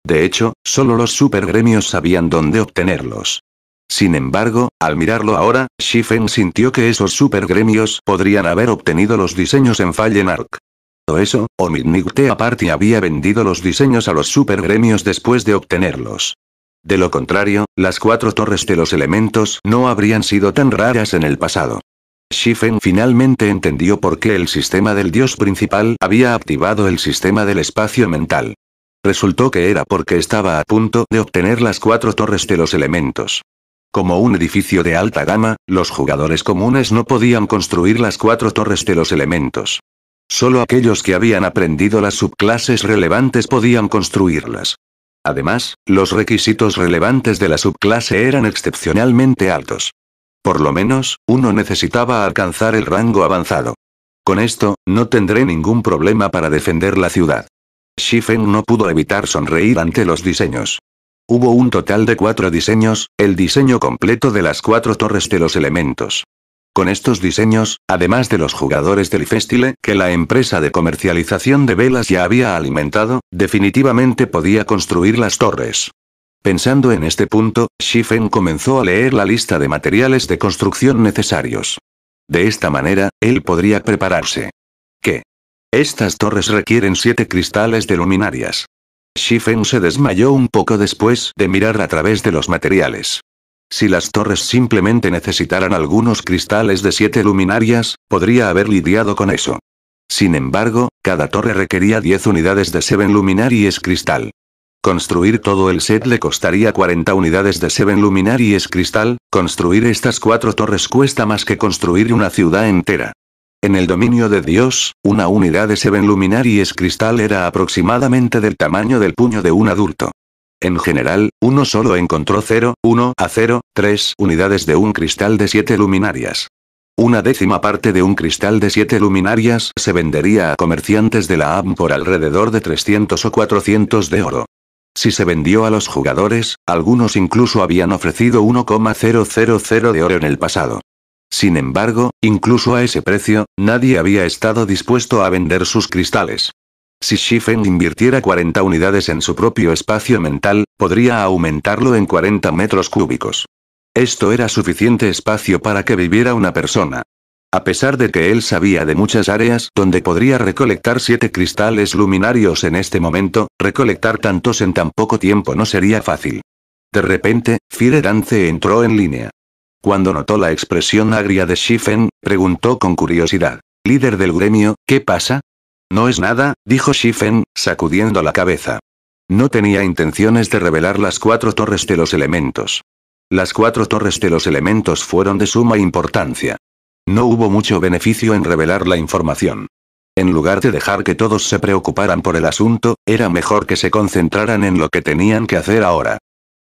De hecho, solo los super gremios sabían dónde obtenerlos. Sin embargo, al mirarlo ahora, Shifen sintió que esos super gremios podrían haber obtenido los diseños en Fallen Ark. Todo eso, o Midnight Party había vendido los diseños a los super gremios después de obtenerlos. De lo contrario, las 4 torres de los elementos no habrían sido tan raras en el pasado. Shifen finalmente entendió por qué el sistema del dios principal había activado el sistema del espacio mental. Resultó que era porque estaba a punto de obtener las 4 torres de los elementos. Como un edificio de alta gama, los jugadores comunes no podían construir las 4 torres de los elementos. Solo aquellos que habían aprendido las subclases relevantes podían construirlas. Además, los requisitos relevantes de la subclase eran excepcionalmente altos. Por lo menos, uno necesitaba alcanzar el rango avanzado. Con esto, no tendré ningún problema para defender la ciudad. Shifen no pudo evitar sonreír ante los diseños. Hubo un total de 4 diseños, el diseño completo de las 4 torres de los elementos. Con estos diseños, además de los jugadores del Festile que la empresa de comercialización de velas ya había alimentado, definitivamente podía construir las torres. Pensando en este punto, Shifen comenzó a leer la lista de materiales de construcción necesarios. De esta manera, él podría prepararse. ¿Qué? Estas torres requieren 7 cristales de luminarias. Shifen se desmayó un poco después de mirar a través de los materiales. Si las torres simplemente necesitaran algunos cristales de 7 luminarias, podría haber lidiado con eso. Sin embargo, cada torre requería 10 unidades de 7 luminaries cristal. Construir todo el set le costaría 40 unidades de 7 luminaries cristal. Construir estas 4 torres cuesta más que construir una ciudad entera. En el dominio de Dios, una unidad de 7 luminaries cristal era aproximadamente del tamaño del puño de un adulto. En general, uno solo encontró 0,1 a 0,3 unidades de un cristal de 7 luminarias. Una décima parte de un cristal de 7 luminarias se vendería a comerciantes de la AM por alrededor de 300 o 400 de oro. Si se vendió a los jugadores, algunos incluso habían ofrecido 1,000 de oro en el pasado. Sin embargo, incluso a ese precio, nadie había estado dispuesto a vender sus cristales. Si Shifen invirtiera 40 unidades en su propio espacio mental, podría aumentarlo en 40 metros cúbicos. Esto era suficiente espacio para que viviera una persona. A pesar de que él sabía de muchas áreas donde podría recolectar 7 cristales luminarios en este momento, recolectar tantos en tan poco tiempo no sería fácil. De repente, Fire Dance entró en línea. Cuando notó la expresión agria de Shifen, preguntó con curiosidad: «Líder del gremio, ¿qué pasa?» «No es nada», dijo Shifen, sacudiendo la cabeza. No tenía intenciones de revelar las 4 torres de los elementos. Las 4 torres de los elementos fueron de suma importancia. No hubo mucho beneficio en revelar la información. En lugar de dejar que todos se preocuparan por el asunto, era mejor que se concentraran en lo que tenían que hacer ahora.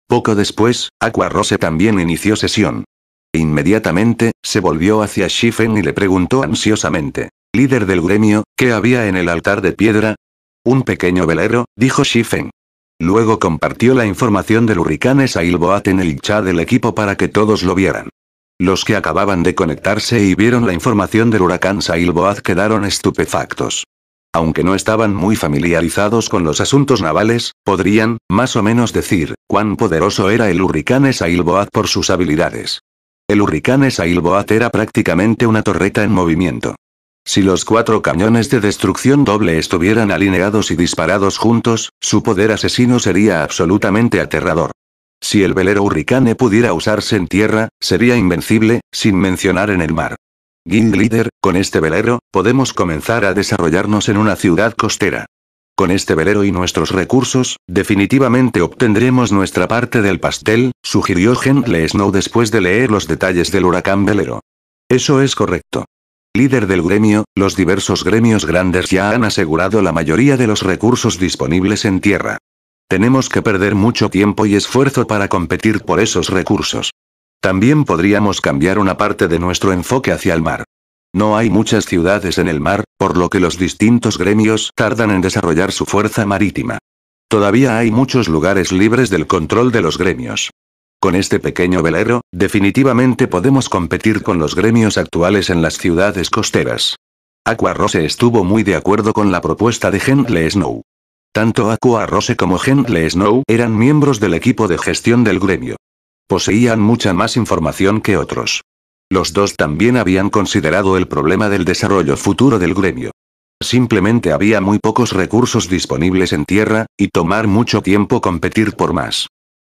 Poco después, Aqua Rose también inició sesión. Inmediatamente, se volvió hacia Shifen y le preguntó ansiosamente: «Líder del gremio, ¿qué había en el altar de piedra?» «Un pequeño velero», dijo Shifen. Luego compartió la información del Hurricane Sailboat en el chat del equipo para que todos lo vieran. Los que acababan de conectarse y vieron la información del huracán Sailboat quedaron estupefactos. Aunque no estaban muy familiarizados con los asuntos navales, podrían, más o menos decir, cuán poderoso era el hurricane Sailboat por sus habilidades. El hurricane Sailboat era prácticamente una torreta en movimiento. Si los 4 cañones de destrucción doble estuvieran alineados y disparados juntos, su poder asesino sería absolutamente aterrador. Si el velero hurricane pudiera usarse en tierra, sería invencible, sin mencionar en el mar. Guild Leader, con este velero, podemos comenzar a desarrollarnos en una ciudad costera. Con este velero y nuestros recursos, definitivamente obtendremos nuestra parte del pastel, sugirió Gentle Snow después de leer los detalles del huracán velero. Eso es correcto. Líder del gremio, los diversos gremios grandes ya han asegurado la mayoría de los recursos disponibles en tierra. Tenemos que perder mucho tiempo y esfuerzo para competir por esos recursos. También podríamos cambiar una parte de nuestro enfoque hacia el mar. No hay muchas ciudades en el mar, por lo que los distintos gremios tardan en desarrollar su fuerza marítima. Todavía hay muchos lugares libres del control de los gremios. Con este pequeño velero, definitivamente podemos competir con los gremios actuales en las ciudades costeras. Aqua Rose estuvo muy de acuerdo con la propuesta de Gentle Snow. Tanto Aqua Rose como Gentle Snow eran miembros del equipo de gestión del gremio. Poseían mucha más información que otros. Los dos también habían considerado el problema del desarrollo futuro del gremio. Simplemente había muy pocos recursos disponibles en tierra, y tomar mucho tiempo competir por más.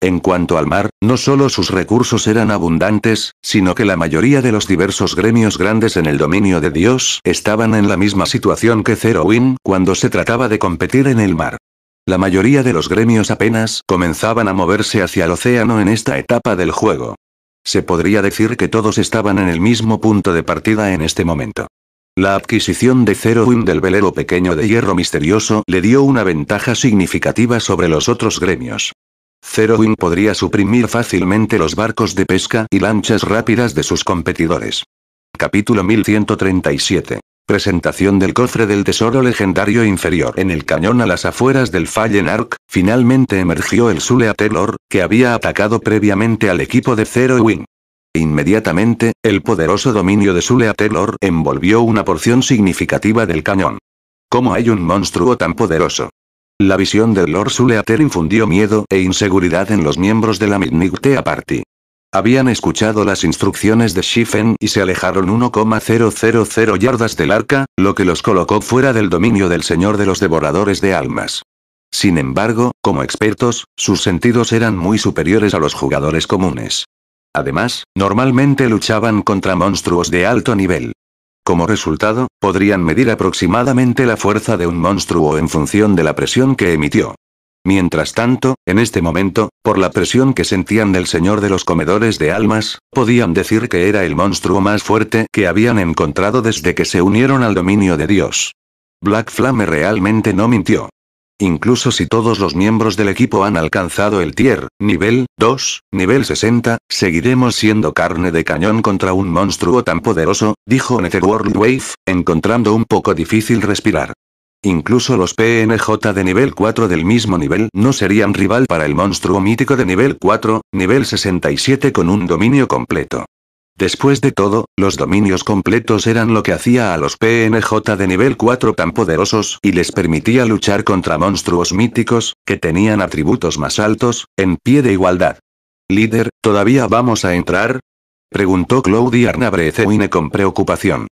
En cuanto al mar, no solo sus recursos eran abundantes, sino que la mayoría de los diversos gremios grandes en el dominio de Dios estaban en la misma situación que Zerowin cuando se trataba de competir en el mar. La mayoría de los gremios apenas comenzaban a moverse hacia el océano en esta etapa del juego. Se podría decir que todos estaban en el mismo punto de partida en este momento. La adquisición de Zerowin del velero pequeño de hierro misterioso le dio una ventaja significativa sobre los otros gremios. Zerowin podría suprimir fácilmente los barcos de pesca y lanchas rápidas de sus competidores. Capítulo 1137. Presentación del cofre del tesoro legendario inferior. En el cañón a las afueras del Fallen Ark, finalmente emergió el Sulea Taylor, que había atacado previamente al equipo de Zerowin. Inmediatamente, el poderoso dominio de Sulea Taylor envolvió una porción significativa del cañón. ¿Cómo hay un monstruo tan poderoso? La visión del Lord Suleater infundió miedo e inseguridad en los miembros de la Midnightea Party. Habían escuchado las instrucciones de Shifen y se alejaron 1,000 yardas del arca, lo que los colocó fuera del dominio del Señor de los Devoradores de Almas. Sin embargo, como expertos, sus sentidos eran muy superiores a los jugadores comunes. Además, normalmente luchaban contra monstruos de alto nivel. Como resultado, podrían medir aproximadamente la fuerza de un monstruo en función de la presión que emitió. Mientras tanto, en este momento, por la presión que sentían del Señor de los Comedores de Almas, podían decir que era el monstruo más fuerte que habían encontrado desde que se unieron al dominio de Dios. Black Flame realmente no mintió. Incluso si todos los miembros del equipo han alcanzado el tier, nivel 2, nivel 60, seguiremos siendo carne de cañón contra un monstruo tan poderoso, dijo Netherworld Wave, encontrando un poco difícil respirar. Incluso los PNJ de nivel 4 del mismo nivel no serían rival para el monstruo mítico de nivel 4, nivel 67 con un dominio completo. Después de todo, los dominios completos eran lo que hacía a los PNJ de nivel 4 tan poderosos y les permitía luchar contra monstruos míticos, que tenían atributos más altos, en pie de igualdad. «Líder, ¿todavía vamos a entrar?», preguntó Claudia Arnabrezewine con preocupación.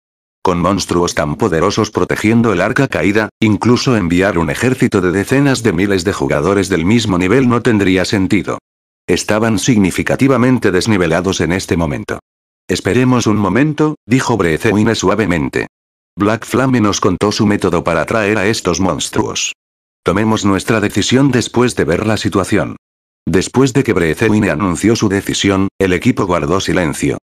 Con monstruos tan poderosos protegiendo el arca caída, incluso enviar un ejército de decenas de miles de jugadores del mismo nivel no tendría sentido. Estaban significativamente desnivelados en este momento. «Esperemos un momento», dijo Brezewine suavemente. Black Flame nos contó su método para atraer a estos monstruos. Tomemos nuestra decisión después de ver la situación. Después de que Brezewine anunció su decisión, el equipo guardó silencio.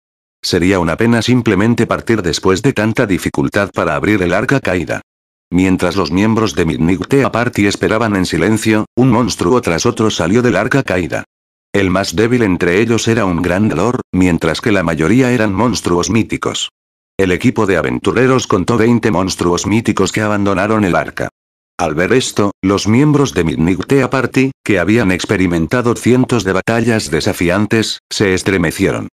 Sería una pena simplemente partir después de tanta dificultad para abrir el arca caída. Mientras los miembros de Midnightea Party esperaban en silencio, un monstruo tras otro salió del arca caída. El más débil entre ellos era un gran Lord, mientras que la mayoría eran monstruos míticos. El equipo de aventureros contó 20 monstruos míticos que abandonaron el arca. Al ver esto, los miembros de Midnightea Party, que habían experimentado cientos de batallas desafiantes, se estremecieron.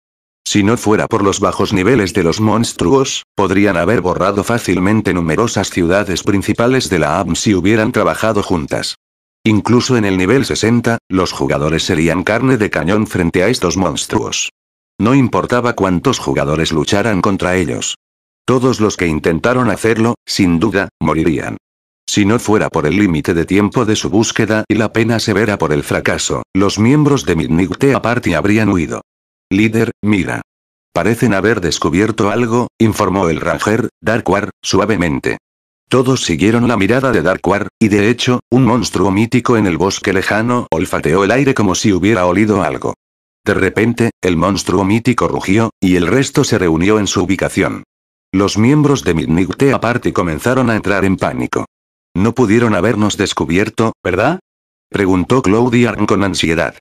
Si no fuera por los bajos niveles de los monstruos, podrían haber borrado fácilmente numerosas ciudades principales de la AM si hubieran trabajado juntas. Incluso en el nivel 60, los jugadores serían carne de cañón frente a estos monstruos. No importaba cuántos jugadores lucharan contra ellos. Todos los que intentaron hacerlo, sin duda, morirían. Si no fuera por el límite de tiempo de su búsqueda y la pena severa por el fracaso, los miembros de Midnightea Party habrían huido. Líder, mira. Parecen haber descubierto algo, informó el Ranger, Darkwar, suavemente. Todos siguieron la mirada de Darkwar, y de hecho, un monstruo mítico en el bosque lejano olfateó el aire como si hubiera olido algo. De repente, el monstruo mítico rugió, y el resto se reunió en su ubicación. Los miembros de Midnightea Party comenzaron a entrar en pánico. No pudieron habernos descubierto, ¿verdad? Preguntó Cloudiarn con ansiedad.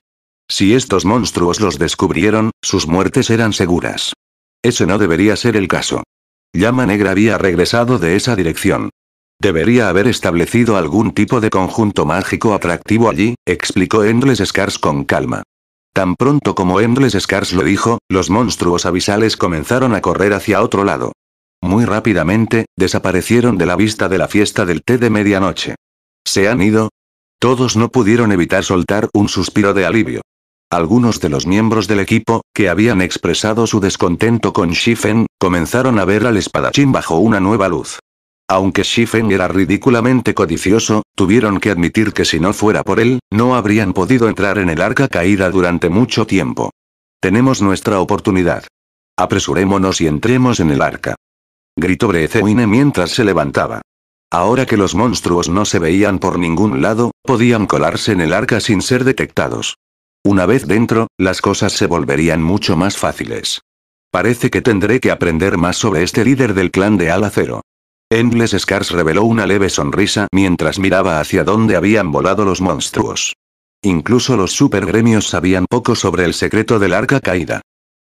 Si estos monstruos los descubrieron, sus muertes eran seguras. Ese no debería ser el caso. Llama Negra había regresado de esa dirección. Debería haber establecido algún tipo de conjunto mágico atractivo allí, explicó Endless Scars con calma. Tan pronto como Endless Scars lo dijo, los monstruos abisales comenzaron a correr hacia otro lado. Muy rápidamente, desaparecieron de la vista de la fiesta del té de medianoche. ¿Se han ido? Todos no pudieron evitar soltar un suspiro de alivio. Algunos de los miembros del equipo, que habían expresado su descontento con Shifen, comenzaron a ver al espadachín bajo una nueva luz. Aunque Shifen era ridículamente codicioso, tuvieron que admitir que si no fuera por él, no habrían podido entrar en el arca caída durante mucho tiempo. Tenemos nuestra oportunidad. Apresurémonos y entremos en el arca. Gritó Brezewine mientras se levantaba. Ahora que los monstruos no se veían por ningún lado, podían colarse en el arca sin ser detectados. Una vez dentro, las cosas se volverían mucho más fáciles. Parece que tendré que aprender más sobre este líder del clan de Ala Cero. Endless Scars reveló una leve sonrisa mientras miraba hacia donde habían volado los monstruos. Incluso los supergremios sabían poco sobre el secreto del arca caída.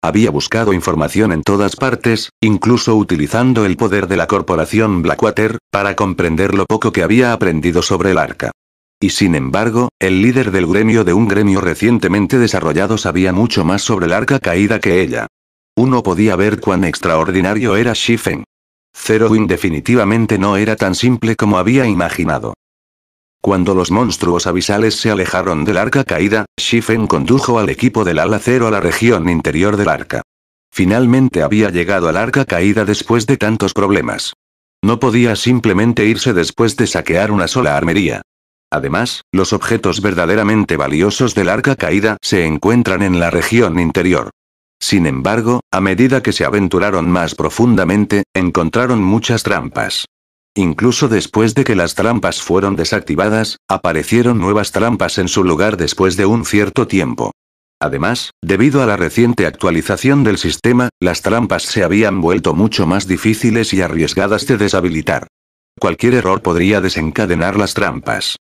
Había buscado información en todas partes, incluso utilizando el poder de la corporación Blackwater, para comprender lo poco que había aprendido sobre el arca. Y sin embargo, el líder del gremio de un gremio recientemente desarrollado sabía mucho más sobre el arca caída que ella. Uno podía ver cuán extraordinario era Shifen. Zerowing definitivamente no era tan simple como había imaginado. Cuando los monstruos abisales se alejaron del arca caída, Shifen condujo al equipo del Ala Cero a la región interior del arca. Finalmente había llegado al arca caída después de tantos problemas. No podía simplemente irse después de saquear una sola armería. Además, los objetos verdaderamente valiosos del arca caída se encuentran en la región interior. Sin embargo, a medida que se aventuraron más profundamente, encontraron muchas trampas. Incluso después de que las trampas fueron desactivadas, aparecieron nuevas trampas en su lugar después de un cierto tiempo. Además, debido a la reciente actualización del sistema, las trampas se habían vuelto mucho más difíciles y arriesgadas de deshabilitar. Cualquier error podría desencadenar las trampas.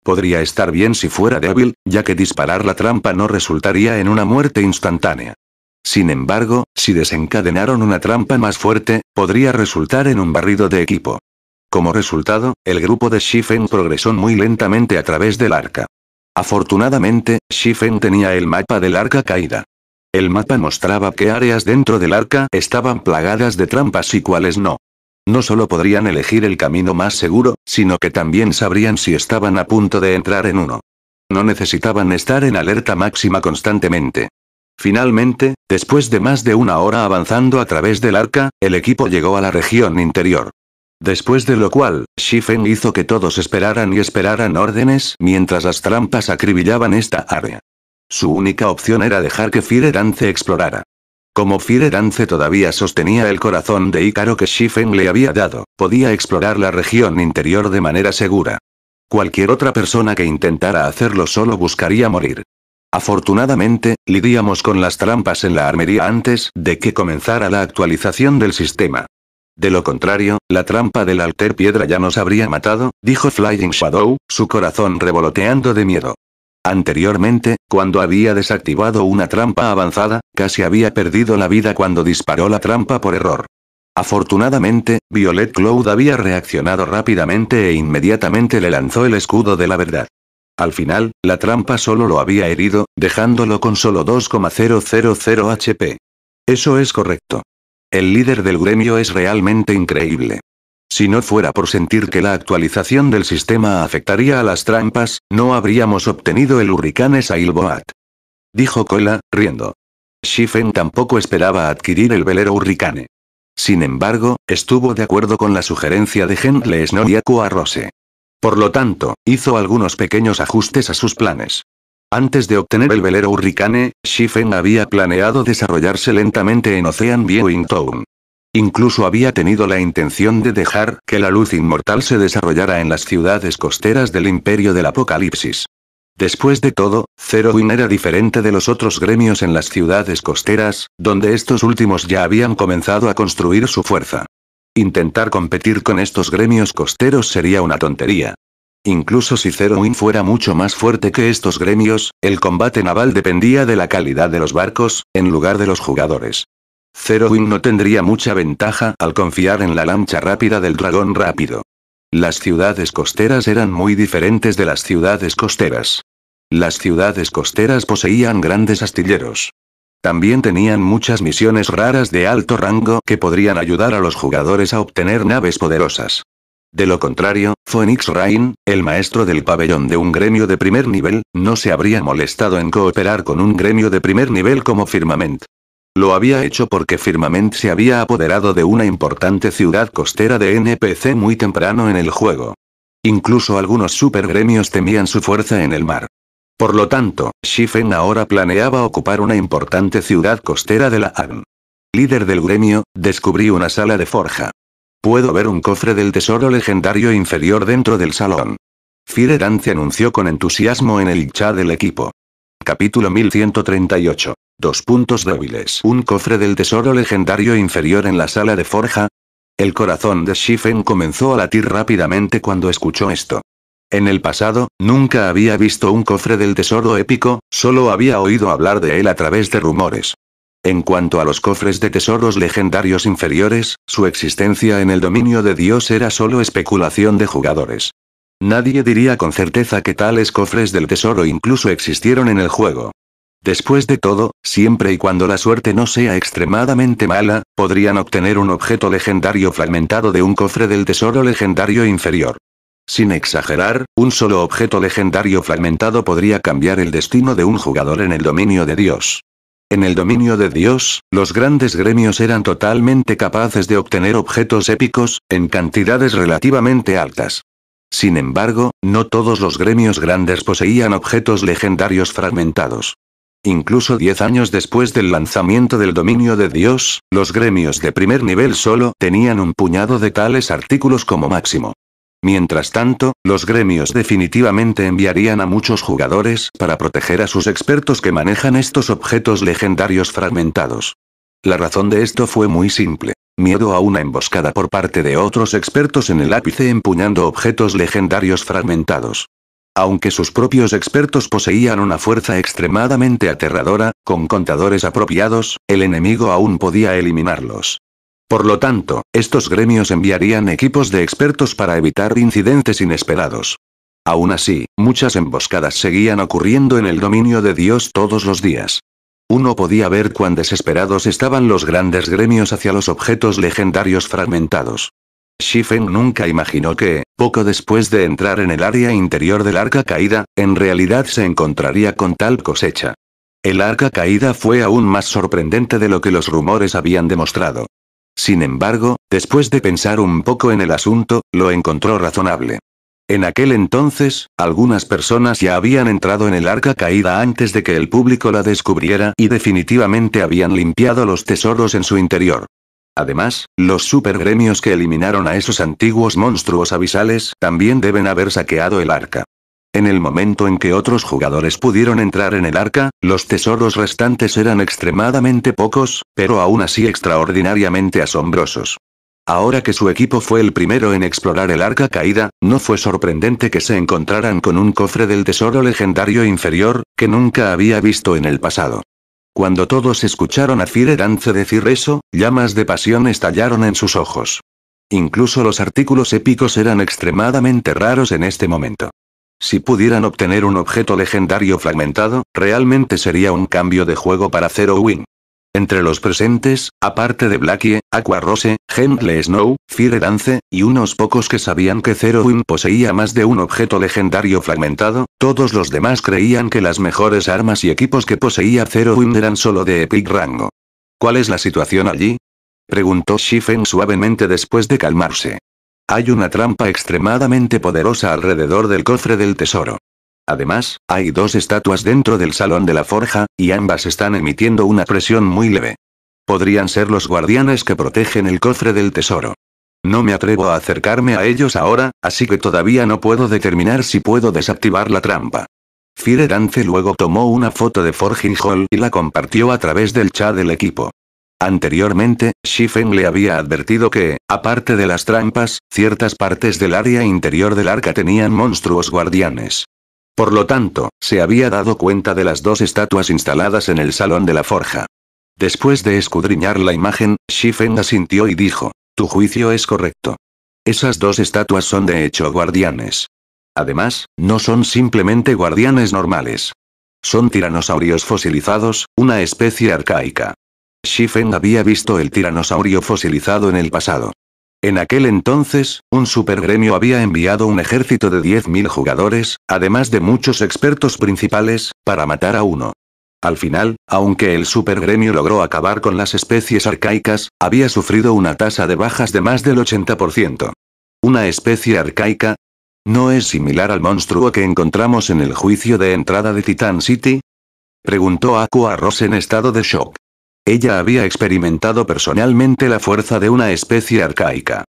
Podría estar bien si fuera débil, ya que disparar la trampa no resultaría en una muerte instantánea. Sin embargo, si desencadenaron una trampa más fuerte, podría resultar en un barrido de equipo. Como resultado, el grupo de Shifen progresó muy lentamente a través del arca. Afortunadamente, Shifen tenía el mapa del arca caída. El mapa mostraba qué áreas dentro del arca estaban plagadas de trampas y cuáles no. No solo podrían elegir el camino más seguro, sino que también sabrían si estaban a punto de entrar en uno. No necesitaban estar en alerta máxima constantemente. Finalmente, después de más de una hora avanzando a través del arca, el equipo llegó a la región interior. Después de lo cual, Shifen hizo que todos esperaran y esperaran órdenes mientras las trampas acribillaban esta área. Su única opción era dejar que Fire Dance explorara. Como Fire Dance todavía sostenía el corazón de Ícaro que Shifen le había dado, podía explorar la región interior de manera segura. Cualquier otra persona que intentara hacerlo solo buscaría morir. Afortunadamente, lidiamos con las trampas en la armería antes de que comenzara la actualización del sistema. De lo contrario, la trampa del alter piedra ya nos habría matado, dijo Flying Shadow, su corazón revoloteando de miedo. Anteriormente, cuando había desactivado una trampa avanzada, casi había perdido la vida cuando disparó la trampa por error. Afortunadamente, Violet Cloud había reaccionado rápidamente e inmediatamente le lanzó el escudo de la verdad. Al final, la trampa solo lo había herido, dejándolo con solo 2,000 HP. Eso es correcto. El líder del gremio es realmente increíble. Si no fuera por sentir que la actualización del sistema afectaría a las trampas, no habríamos obtenido el Hurricane Sailboat. Dijo Kola, riendo. Shifen tampoco esperaba adquirir el velero Hurricane. Sin embargo, estuvo de acuerdo con la sugerencia de Gentle Snow y Aqua Rose. Por lo tanto, hizo algunos pequeños ajustes a sus planes. Antes de obtener el velero Hurricane, Shifen había planeado desarrollarse lentamente en Ocean Viewing Town. Incluso había tenido la intención de dejar que la luz inmortal se desarrollara en las ciudades costeras del Imperio del Apocalipsis. Después de todo, Zero Wing era diferente de los otros gremios en las ciudades costeras, donde estos últimos ya habían comenzado a construir su fuerza. Intentar competir con estos gremios costeros sería una tontería. Incluso si Zero Wing fuera mucho más fuerte que estos gremios, el combate naval dependía de la calidad de los barcos, en lugar de los jugadores. Zero Wing no tendría mucha ventaja al confiar en la lancha rápida del dragón rápido. Las ciudades costeras eran muy diferentes de las ciudades costeras. Las ciudades costeras poseían grandes astilleros. También tenían muchas misiones raras de alto rango que podrían ayudar a los jugadores a obtener naves poderosas. De lo contrario, Phoenix Rain, el maestro del pabellón de un gremio de primer nivel, no se habría molestado en cooperar con un gremio de primer nivel como Firmament. Lo había hecho porque Firmament se había apoderado de una importante ciudad costera de NPC muy temprano en el juego. Incluso algunos supergremios temían su fuerza en el mar. Por lo tanto, Shifen ahora planeaba ocupar una importante ciudad costera de la ARN. Líder del gremio, descubrí una sala de forja. Puedo ver un cofre del tesoro legendario inferior dentro del salón. Firedance anunció con entusiasmo en el chat del equipo. Capítulo 1138. Dos puntos débiles. ¿Un cofre del tesoro legendario inferior en la sala de forja? El corazón de Shifen comenzó a latir rápidamente cuando escuchó esto. En el pasado, nunca había visto un cofre del tesoro épico, solo había oído hablar de él a través de rumores. En cuanto a los cofres de tesoros legendarios inferiores, su existencia en el dominio de Dios era solo especulación de jugadores. Nadie diría con certeza que tales cofres del tesoro incluso existieron en el juego. Después de todo, siempre y cuando la suerte no sea extremadamente mala, podrían obtener un objeto legendario fragmentado de un cofre del tesoro legendario inferior. Sin exagerar, un solo objeto legendario fragmentado podría cambiar el destino de un jugador en el dominio de Dios. En el dominio de Dios, los grandes gremios eran totalmente capaces de obtener objetos épicos, en cantidades relativamente altas. Sin embargo, no todos los gremios grandes poseían objetos legendarios fragmentados. Incluso 10 años después del lanzamiento del dominio de Dios, los gremios de primer nivel solo tenían un puñado de tales artículos como máximo. Mientras tanto, los gremios definitivamente enviarían a muchos jugadores para proteger a sus expertos que manejan estos objetos legendarios fragmentados. La razón de esto fue muy simple. Miedo a una emboscada por parte de otros expertos en el ápice empuñando objetos legendarios fragmentados. Aunque sus propios expertos poseían una fuerza extremadamente aterradora, con contadores apropiados, el enemigo aún podía eliminarlos. Por lo tanto, estos gremios enviarían equipos de expertos para evitar incidentes inesperados. Aún así, muchas emboscadas seguían ocurriendo en el dominio de Dios todos los días. Uno podía ver cuán desesperados estaban los grandes gremios hacia los objetos legendarios fragmentados. Shifen nunca imaginó que, poco después de entrar en el área interior del Arca Caída, en realidad se encontraría con tal cosecha. El Arca Caída fue aún más sorprendente de lo que los rumores habían demostrado. Sin embargo, después de pensar un poco en el asunto, lo encontró razonable. En aquel entonces, algunas personas ya habían entrado en el Arca Caída antes de que el público la descubriera y definitivamente habían limpiado los tesoros en su interior. Además, los supergremios que eliminaron a esos antiguos monstruos abisales también deben haber saqueado el arca. En el momento en que otros jugadores pudieron entrar en el arca, los tesoros restantes eran extremadamente pocos, pero aún así extraordinariamente asombrosos. Ahora que su equipo fue el primero en explorar el Arca Caída, no fue sorprendente que se encontraran con un cofre del tesoro legendario inferior, que nunca había visto en el pasado. Cuando todos escucharon a Firedance decir eso, llamas de pasión estallaron en sus ojos. Incluso los artículos épicos eran extremadamente raros en este momento. Si pudieran obtener un objeto legendario fragmentado, realmente sería un cambio de juego para Zero Wing. Entre los presentes, aparte de Blackie, Aqua Rose, Gentle Snow, Fire Dance, y unos pocos que sabían que Zero Wing poseía más de un objeto legendario fragmentado, todos los demás creían que las mejores armas y equipos que poseía Zero Wing eran solo de epic rango. ¿Cuál es la situación allí?, preguntó Shifen suavemente después de calmarse. Hay una trampa extremadamente poderosa alrededor del cofre del tesoro. Además, hay dos estatuas dentro del salón de la forja, y ambas están emitiendo una presión muy leve. Podrían ser los guardianes que protegen el cofre del tesoro. No me atrevo a acercarme a ellos ahora, así que todavía no puedo determinar si puedo desactivar la trampa. Fire Dance luego tomó una foto de Forging Hall y la compartió a través del chat del equipo. Anteriormente, Shifen le había advertido que, aparte de las trampas, ciertas partes del área interior del arca tenían monstruos guardianes. Por lo tanto, se había dado cuenta de las dos estatuas instaladas en el salón de la forja. Después de escudriñar la imagen, Shifen asintió y dijo: tu juicio es correcto. Esas dos estatuas son de hecho guardianes. Además, no son simplemente guardianes normales. Son tiranosaurios fosilizados, una especie arcaica. Shifen había visto el tiranosaurio fosilizado en el pasado. En aquel entonces, un supergremio había enviado un ejército de 10.000 jugadores, además de muchos expertos principales, para matar a uno. Al final, aunque el supergremio logró acabar con las especies arcaicas, había sufrido una tasa de bajas de más del 80%. ¿Una especie arcaica? ¿No es similar al monstruo que encontramos en el juicio de entrada de Titan City?, preguntó Aqua Rose en estado de shock. Ella había experimentado personalmente la fuerza de una especie arcaica.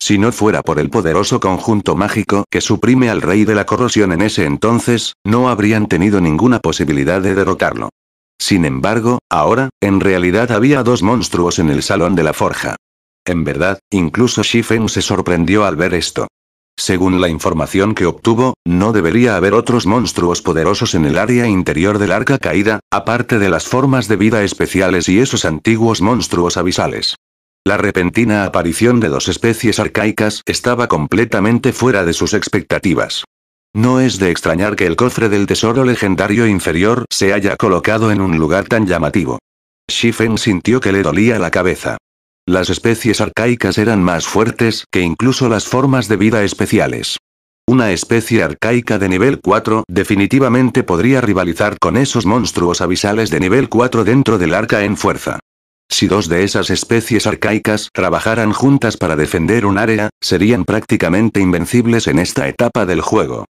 Si no fuera por el poderoso conjunto mágico que suprime al rey de la corrosión en ese entonces, no habrían tenido ninguna posibilidad de derrotarlo. Sin embargo, ahora, en realidad había dos monstruos en el salón de la forja. En verdad, incluso Shifen se sorprendió al ver esto. Según la información que obtuvo, no debería haber otros monstruos poderosos en el área interior del arca caída, aparte de las formas de vida especiales y esos antiguos monstruos abisales. La repentina aparición de dos especies arcaicas estaba completamente fuera de sus expectativas. No es de extrañar que el cofre del tesoro legendario inferior se haya colocado en un lugar tan llamativo. Shifen sintió que le dolía la cabeza. Las especies arcaicas eran más fuertes que incluso las formas de vida especiales. Una especie arcaica de nivel 4 definitivamente podría rivalizar con esos monstruos abisales de nivel 4 dentro del arca en fuerza. Si dos de esas especies arcaicas trabajaran juntas para defender un área, serían prácticamente invencibles en esta etapa del juego.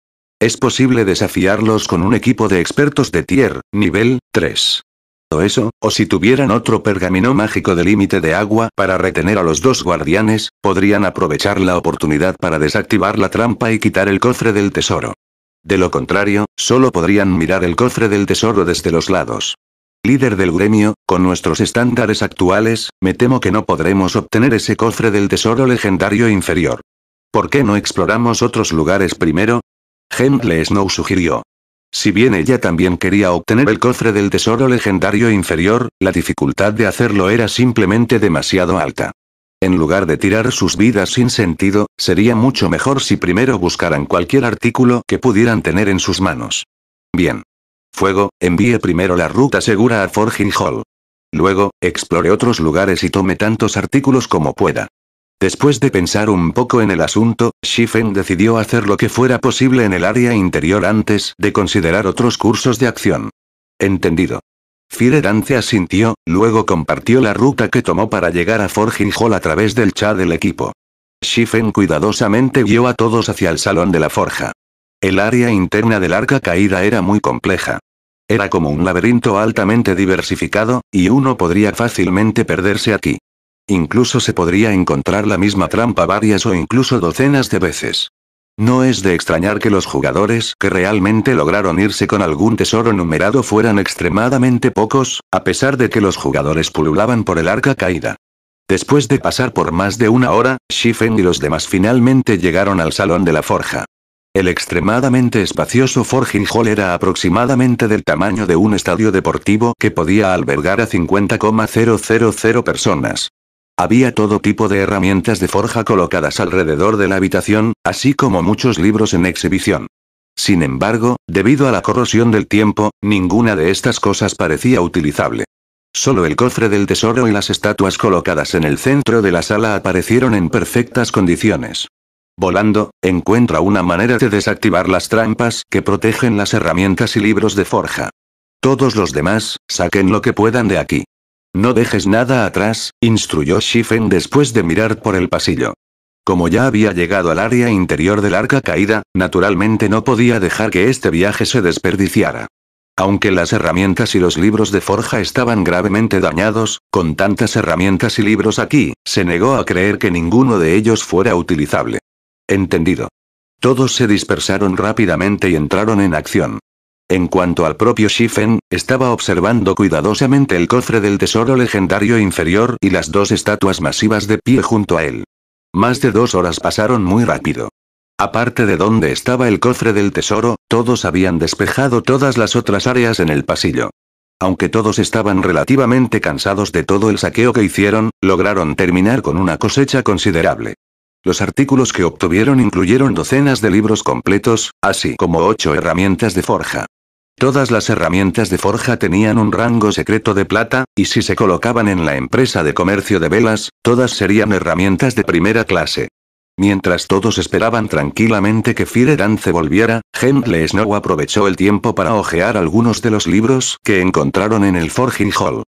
Es posible desafiarlos con un equipo de expertos de tier, nivel 3. O eso, o si tuvieran otro pergamino mágico de límite de agua para retener a los dos guardianes, podrían aprovechar la oportunidad para desactivar la trampa y quitar el cofre del tesoro. De lo contrario, solo podrían mirar el cofre del tesoro desde los lados. Líder del gremio, con nuestros estándares actuales, me temo que no podremos obtener ese cofre del tesoro legendario inferior. ¿Por qué no exploramos otros lugares primero?, Gentle Snow sugirió. Si bien ella también quería obtener el cofre del tesoro legendario inferior, la dificultad de hacerlo era simplemente demasiado alta. En lugar de tirar sus vidas sin sentido, sería mucho mejor si primero buscaran cualquier artículo que pudieran tener en sus manos. Bien. Fuego, envíe primero la ruta segura a Forging Hall. Luego, explore otros lugares y tome tantos artículos como pueda. Después de pensar un poco en el asunto, Shifen decidió hacer lo que fuera posible en el área interior antes de considerar otros cursos de acción. Entendido. Fire Dance asintió, luego compartió la ruta que tomó para llegar a Forging Hall a través del chat del equipo. Shifen cuidadosamente guió a todos hacia el salón de la forja. El área interna del arca caída era muy compleja. Era como un laberinto altamente diversificado, y uno podría fácilmente perderse aquí. Incluso se podría encontrar la misma trampa varias o incluso docenas de veces. No es de extrañar que los jugadores que realmente lograron irse con algún tesoro numerado fueran extremadamente pocos, a pesar de que los jugadores pululaban por el arca caída. Después de pasar por más de una hora, Shifen y los demás finalmente llegaron al salón de la forja. El extremadamente espacioso Forging Hall era aproximadamente del tamaño de un estadio deportivo que podía albergar a 50,000 personas. Había todo tipo de herramientas de forja colocadas alrededor de la habitación, así como muchos libros en exhibición. Sin embargo, debido a la corrosión del tiempo, ninguna de estas cosas parecía utilizable. Solo el cofre del tesoro y las estatuas colocadas en el centro de la sala aparecieron en perfectas condiciones. Volando, encuentra una manera de desactivar las trampas que protegen las herramientas y libros de forja. Todos los demás, saquen lo que puedan de aquí. No dejes nada atrás, instruyó Shifen después de mirar por el pasillo. Como ya había llegado al área interior del arca caída, naturalmente no podía dejar que este viaje se desperdiciara. Aunque las herramientas y los libros de forja estaban gravemente dañados, con tantas herramientas y libros aquí, se negó a creer que ninguno de ellos fuera utilizable. Entendido. Todos se dispersaron rápidamente y entraron en acción. En cuanto al propio Shifen, estaba observando cuidadosamente el cofre del tesoro legendario inferior y las dos estatuas masivas de pie junto a él. Más de 2 horas pasaron muy rápido. Aparte de donde estaba el cofre del tesoro, todos habían despejado todas las otras áreas en el pasillo. Aunque todos estaban relativamente cansados de todo el saqueo que hicieron, lograron terminar con una cosecha considerable. Los artículos que obtuvieron incluyeron docenas de libros completos, así como 8 herramientas de forja. Todas las herramientas de forja tenían un rango secreto de plata, y si se colocaban en la empresa de comercio de velas, todas serían herramientas de primera clase. Mientras todos esperaban tranquilamente que Fire Dance volviera, Gentle Snow aprovechó el tiempo para hojear algunos de los libros que encontraron en el Forging Hall.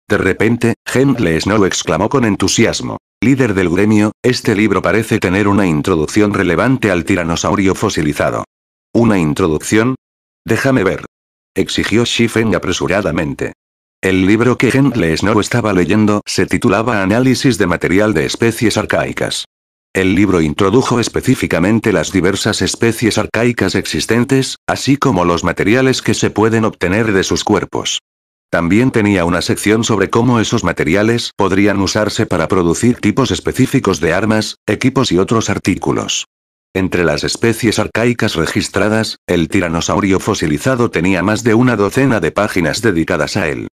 De repente, Gentle Snow exclamó con entusiasmo. Líder del gremio, este libro parece tener una introducción relevante al tiranosaurio fosilizado. ¿Una introducción? Déjame ver. Exigió Shifen apresuradamente. El libro que Gentle Snow estaba leyendo se titulaba Análisis de material de especies arcaicas. El libro introdujo específicamente las diversas especies arcaicas existentes, así como los materiales que se pueden obtener de sus cuerpos. También tenía una sección sobre cómo esos materiales podrían usarse para producir tipos específicos de armas, equipos y otros artículos. Entre las especies arcaicas registradas, el tiranosaurio fosilizado tenía más de una docena de páginas dedicadas a él.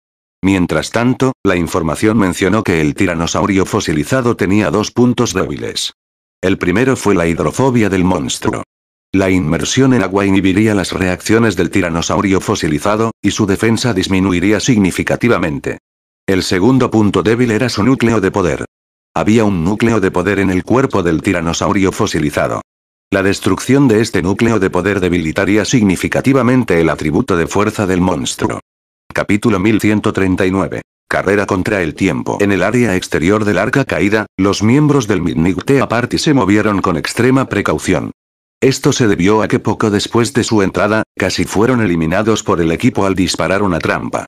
Mientras tanto, la información mencionó que el tiranosaurio fosilizado tenía 2 puntos débiles. El primero fue la hidrofobia del monstruo. La inmersión en agua inhibiría las reacciones del tiranosaurio fosilizado, y su defensa disminuiría significativamente. El segundo punto débil era su núcleo de poder. Había un núcleo de poder en el cuerpo del tiranosaurio fosilizado. La destrucción de este núcleo de poder debilitaría significativamente el atributo de fuerza del monstruo. Capítulo 1139. Carrera contra el tiempo. En el área exterior del arca caída, los miembros del Midnight Tea Party se movieron con extrema precaución. Esto se debió a que poco después de su entrada, casi fueron eliminados por el equipo al disparar una trampa.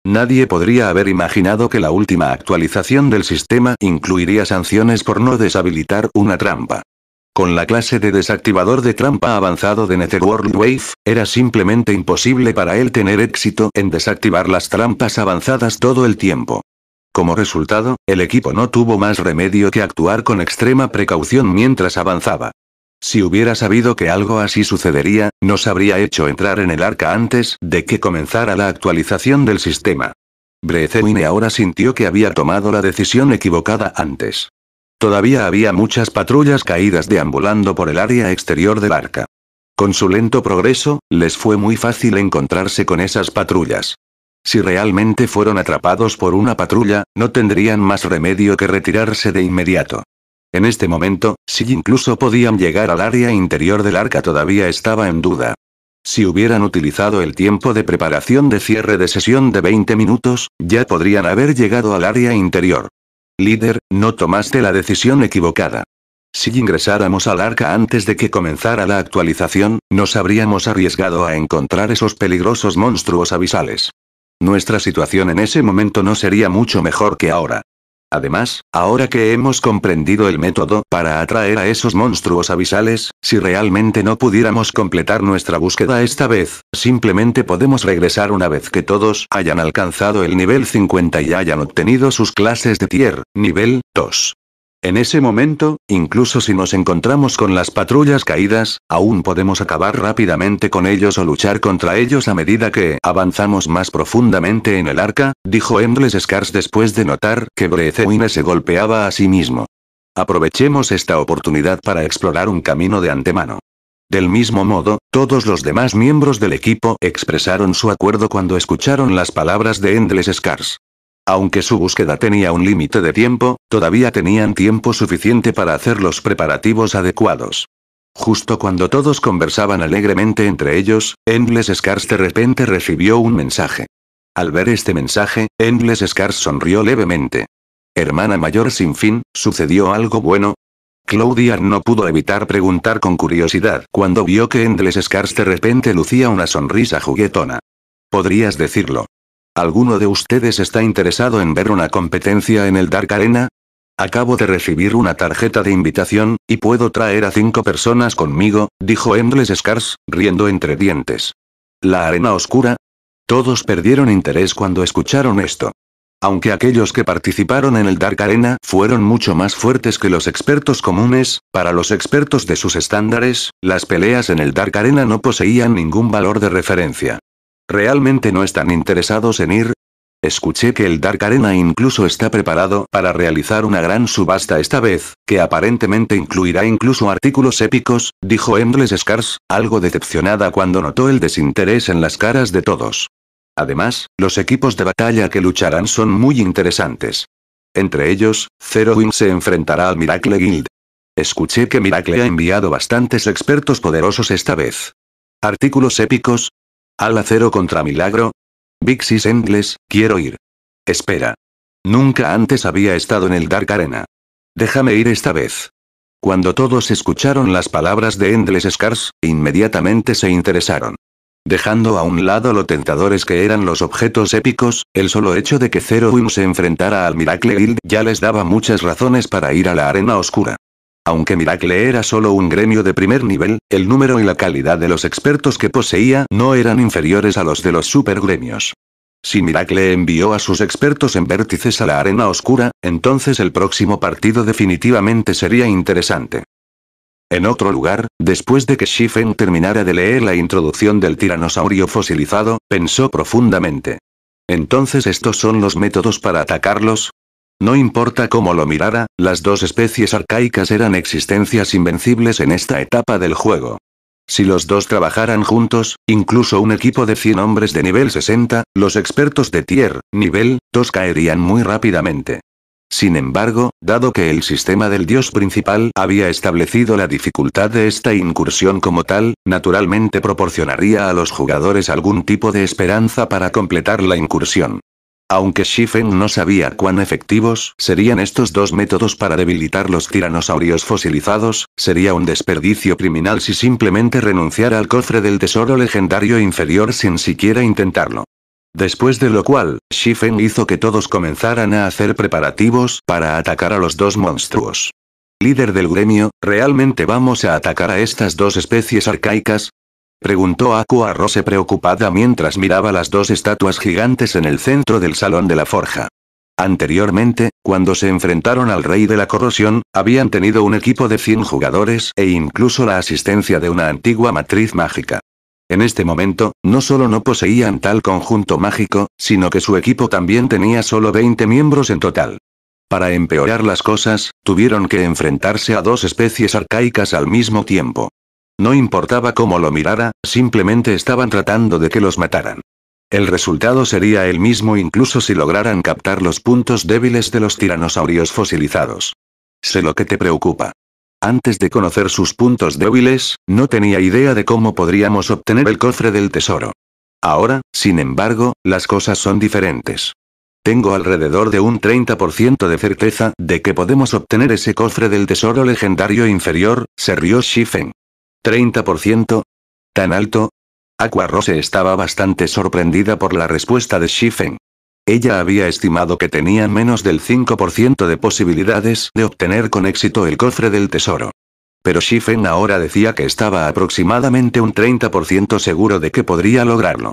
Nadie podría haber imaginado que la última actualización del sistema incluiría sanciones por no deshabilitar una trampa. Con la clase de desactivador de trampa avanzado de Netherworld Wave, era simplemente imposible para él tener éxito en desactivar las trampas avanzadas todo el tiempo. Como resultado, el equipo no tuvo más remedio que actuar con extrema precaución mientras avanzaba. Si hubiera sabido que algo así sucedería, nos habría hecho entrar en el arca antes de que comenzara la actualización del sistema. Brezewine ahora sintió que había tomado la decisión equivocada antes. Todavía había muchas patrullas caídas deambulando por el área exterior del arca. Con su lento progreso, les fue muy fácil encontrarse con esas patrullas. Si realmente fueron atrapados por una patrulla, no tendrían más remedio que retirarse de inmediato. En este momento, si incluso podían llegar al área interior del arca todavía estaba en duda. Si hubieran utilizado el tiempo de preparación de cierre de sesión de 20 minutos, ya podrían haber llegado al área interior. Líder, no tomaste la decisión equivocada. Si ingresáramos al arca antes de que comenzara la actualización, nos habríamos arriesgado a encontrar esos peligrosos monstruos abisales. Nuestra situación en ese momento no sería mucho mejor que ahora. Además, ahora que hemos comprendido el método para atraer a esos monstruos abisales, si realmente no pudiéramos completar nuestra búsqueda esta vez, simplemente podemos regresar una vez que todos hayan alcanzado el nivel 50 y hayan obtenido sus clases de tier, nivel 2. En ese momento, incluso si nos encontramos con las patrullas caídas, aún podemos acabar rápidamente con ellos o luchar contra ellos a medida que avanzamos más profundamente en el arca, dijo Endless Scars después de notar que Brezewine se golpeaba a sí mismo. Aprovechemos esta oportunidad para explorar un camino de antemano. Del mismo modo, todos los demás miembros del equipo expresaron su acuerdo cuando escucharon las palabras de Endless Scars. Aunque su búsqueda tenía un límite de tiempo, todavía tenían tiempo suficiente para hacer los preparativos adecuados. Justo cuando todos conversaban alegremente entre ellos, Endless Scars de repente recibió un mensaje. Al ver este mensaje, Endless Scars sonrió levemente. Hermana mayor sin fin, ¿sucedió algo bueno? Claudia no pudo evitar preguntar con curiosidad cuando vio que Endless Scars de repente lucía una sonrisa juguetona. ¿Podrías decirlo? ¿Alguno de ustedes está interesado en ver una competencia en el Dark Arena? Acabo de recibir una tarjeta de invitación, y puedo traer a 5 personas conmigo, dijo Endless Scars, riendo entre dientes. ¿La arena oscura? Todos perdieron interés cuando escucharon esto. Aunque aquellos que participaron en el Dark Arena fueron mucho más fuertes que los expertos comunes, para los expertos de sus estándares, las peleas en el Dark Arena no poseían ningún valor de referencia. ¿Realmente no están interesados en ir? Escuché que el Dark Arena incluso está preparado para realizar una gran subasta esta vez, que aparentemente incluirá incluso artículos épicos, dijo Endless Scars, algo decepcionada cuando notó el desinterés en las caras de todos. Además, los equipos de batalla que lucharán son muy interesantes. Entre ellos, Zero Wing se enfrentará al Miracle Guild. Escuché que Miracle ha enviado bastantes expertos poderosos esta vez. ¿Artículos épicos? ¿Ala Cero contra Milagro? Big Sis Endless, quiero ir. Espera. Nunca antes había estado en el Dark Arena. Déjame ir esta vez. Cuando todos escucharon las palabras de Endless Scars, inmediatamente se interesaron. Dejando a un lado lo tentadores que eran los objetos épicos, el solo hecho de que Zero Wing se enfrentara al Miracle Guild ya les daba muchas razones para ir a la arena oscura. Aunque Miracle era solo un gremio de primer nivel, el número y la calidad de los expertos que poseía no eran inferiores a los de los super gremios. Si Miracle envió a sus expertos en vértices a la arena oscura, entonces el próximo partido definitivamente sería interesante. En otro lugar, después de que Shifen terminara de leer la introducción del tiranosaurio fosilizado, pensó profundamente. ¿Entonces estos son los métodos para atacarlos? No importa cómo lo mirara, las dos especies arcaicas eran existencias invencibles en esta etapa del juego. Si los dos trabajaran juntos, incluso un equipo de 100 hombres de nivel 60, los expertos de tier, nivel, 2 caerían muy rápidamente. Sin embargo, dado que el sistema del dios principal había establecido la dificultad de esta incursión como tal, naturalmente proporcionaría a los jugadores algún tipo de esperanza para completar la incursión. Aunque Shifen no sabía cuán efectivos serían estos dos métodos para debilitar los tiranosaurios fosilizados, sería un desperdicio criminal si simplemente renunciara al cofre del tesoro legendario inferior sin siquiera intentarlo. Después de lo cual, Shifen hizo que todos comenzaran a hacer preparativos para atacar a los dos monstruos. Líder del gremio, ¿realmente vamos a atacar a estas dos especies arcaicas? Preguntó Aqua Rose preocupada mientras miraba las dos estatuas gigantes en el centro del salón de la forja. Anteriormente, cuando se enfrentaron al rey de la corrosión, habían tenido un equipo de 100 jugadores e incluso la asistencia de una antigua matriz mágica. En este momento, no solo no poseían tal conjunto mágico, sino que su equipo también tenía solo 20 miembros en total. Para empeorar las cosas, tuvieron que enfrentarse a dos especies arcaicas al mismo tiempo. No importaba cómo lo mirara, simplemente estaban tratando de que los mataran. El resultado sería el mismo incluso si lograran captar los puntos débiles de los tiranosaurios fosilizados. Sé lo que te preocupa. Antes de conocer sus puntos débiles, no tenía idea de cómo podríamos obtener el cofre del tesoro. Ahora, sin embargo, las cosas son diferentes. Tengo alrededor de un 30% de certeza de que podemos obtener ese cofre del tesoro legendario inferior, se rió Shifen. ¿30%? ¿Tan alto? Aqua Rose estaba bastante sorprendida por la respuesta de Shifen. Ella había estimado que tenían menos del 5% de posibilidades de obtener con éxito el cofre del tesoro. Pero Shifen ahora decía que estaba aproximadamente un 30% seguro de que podría lograrlo.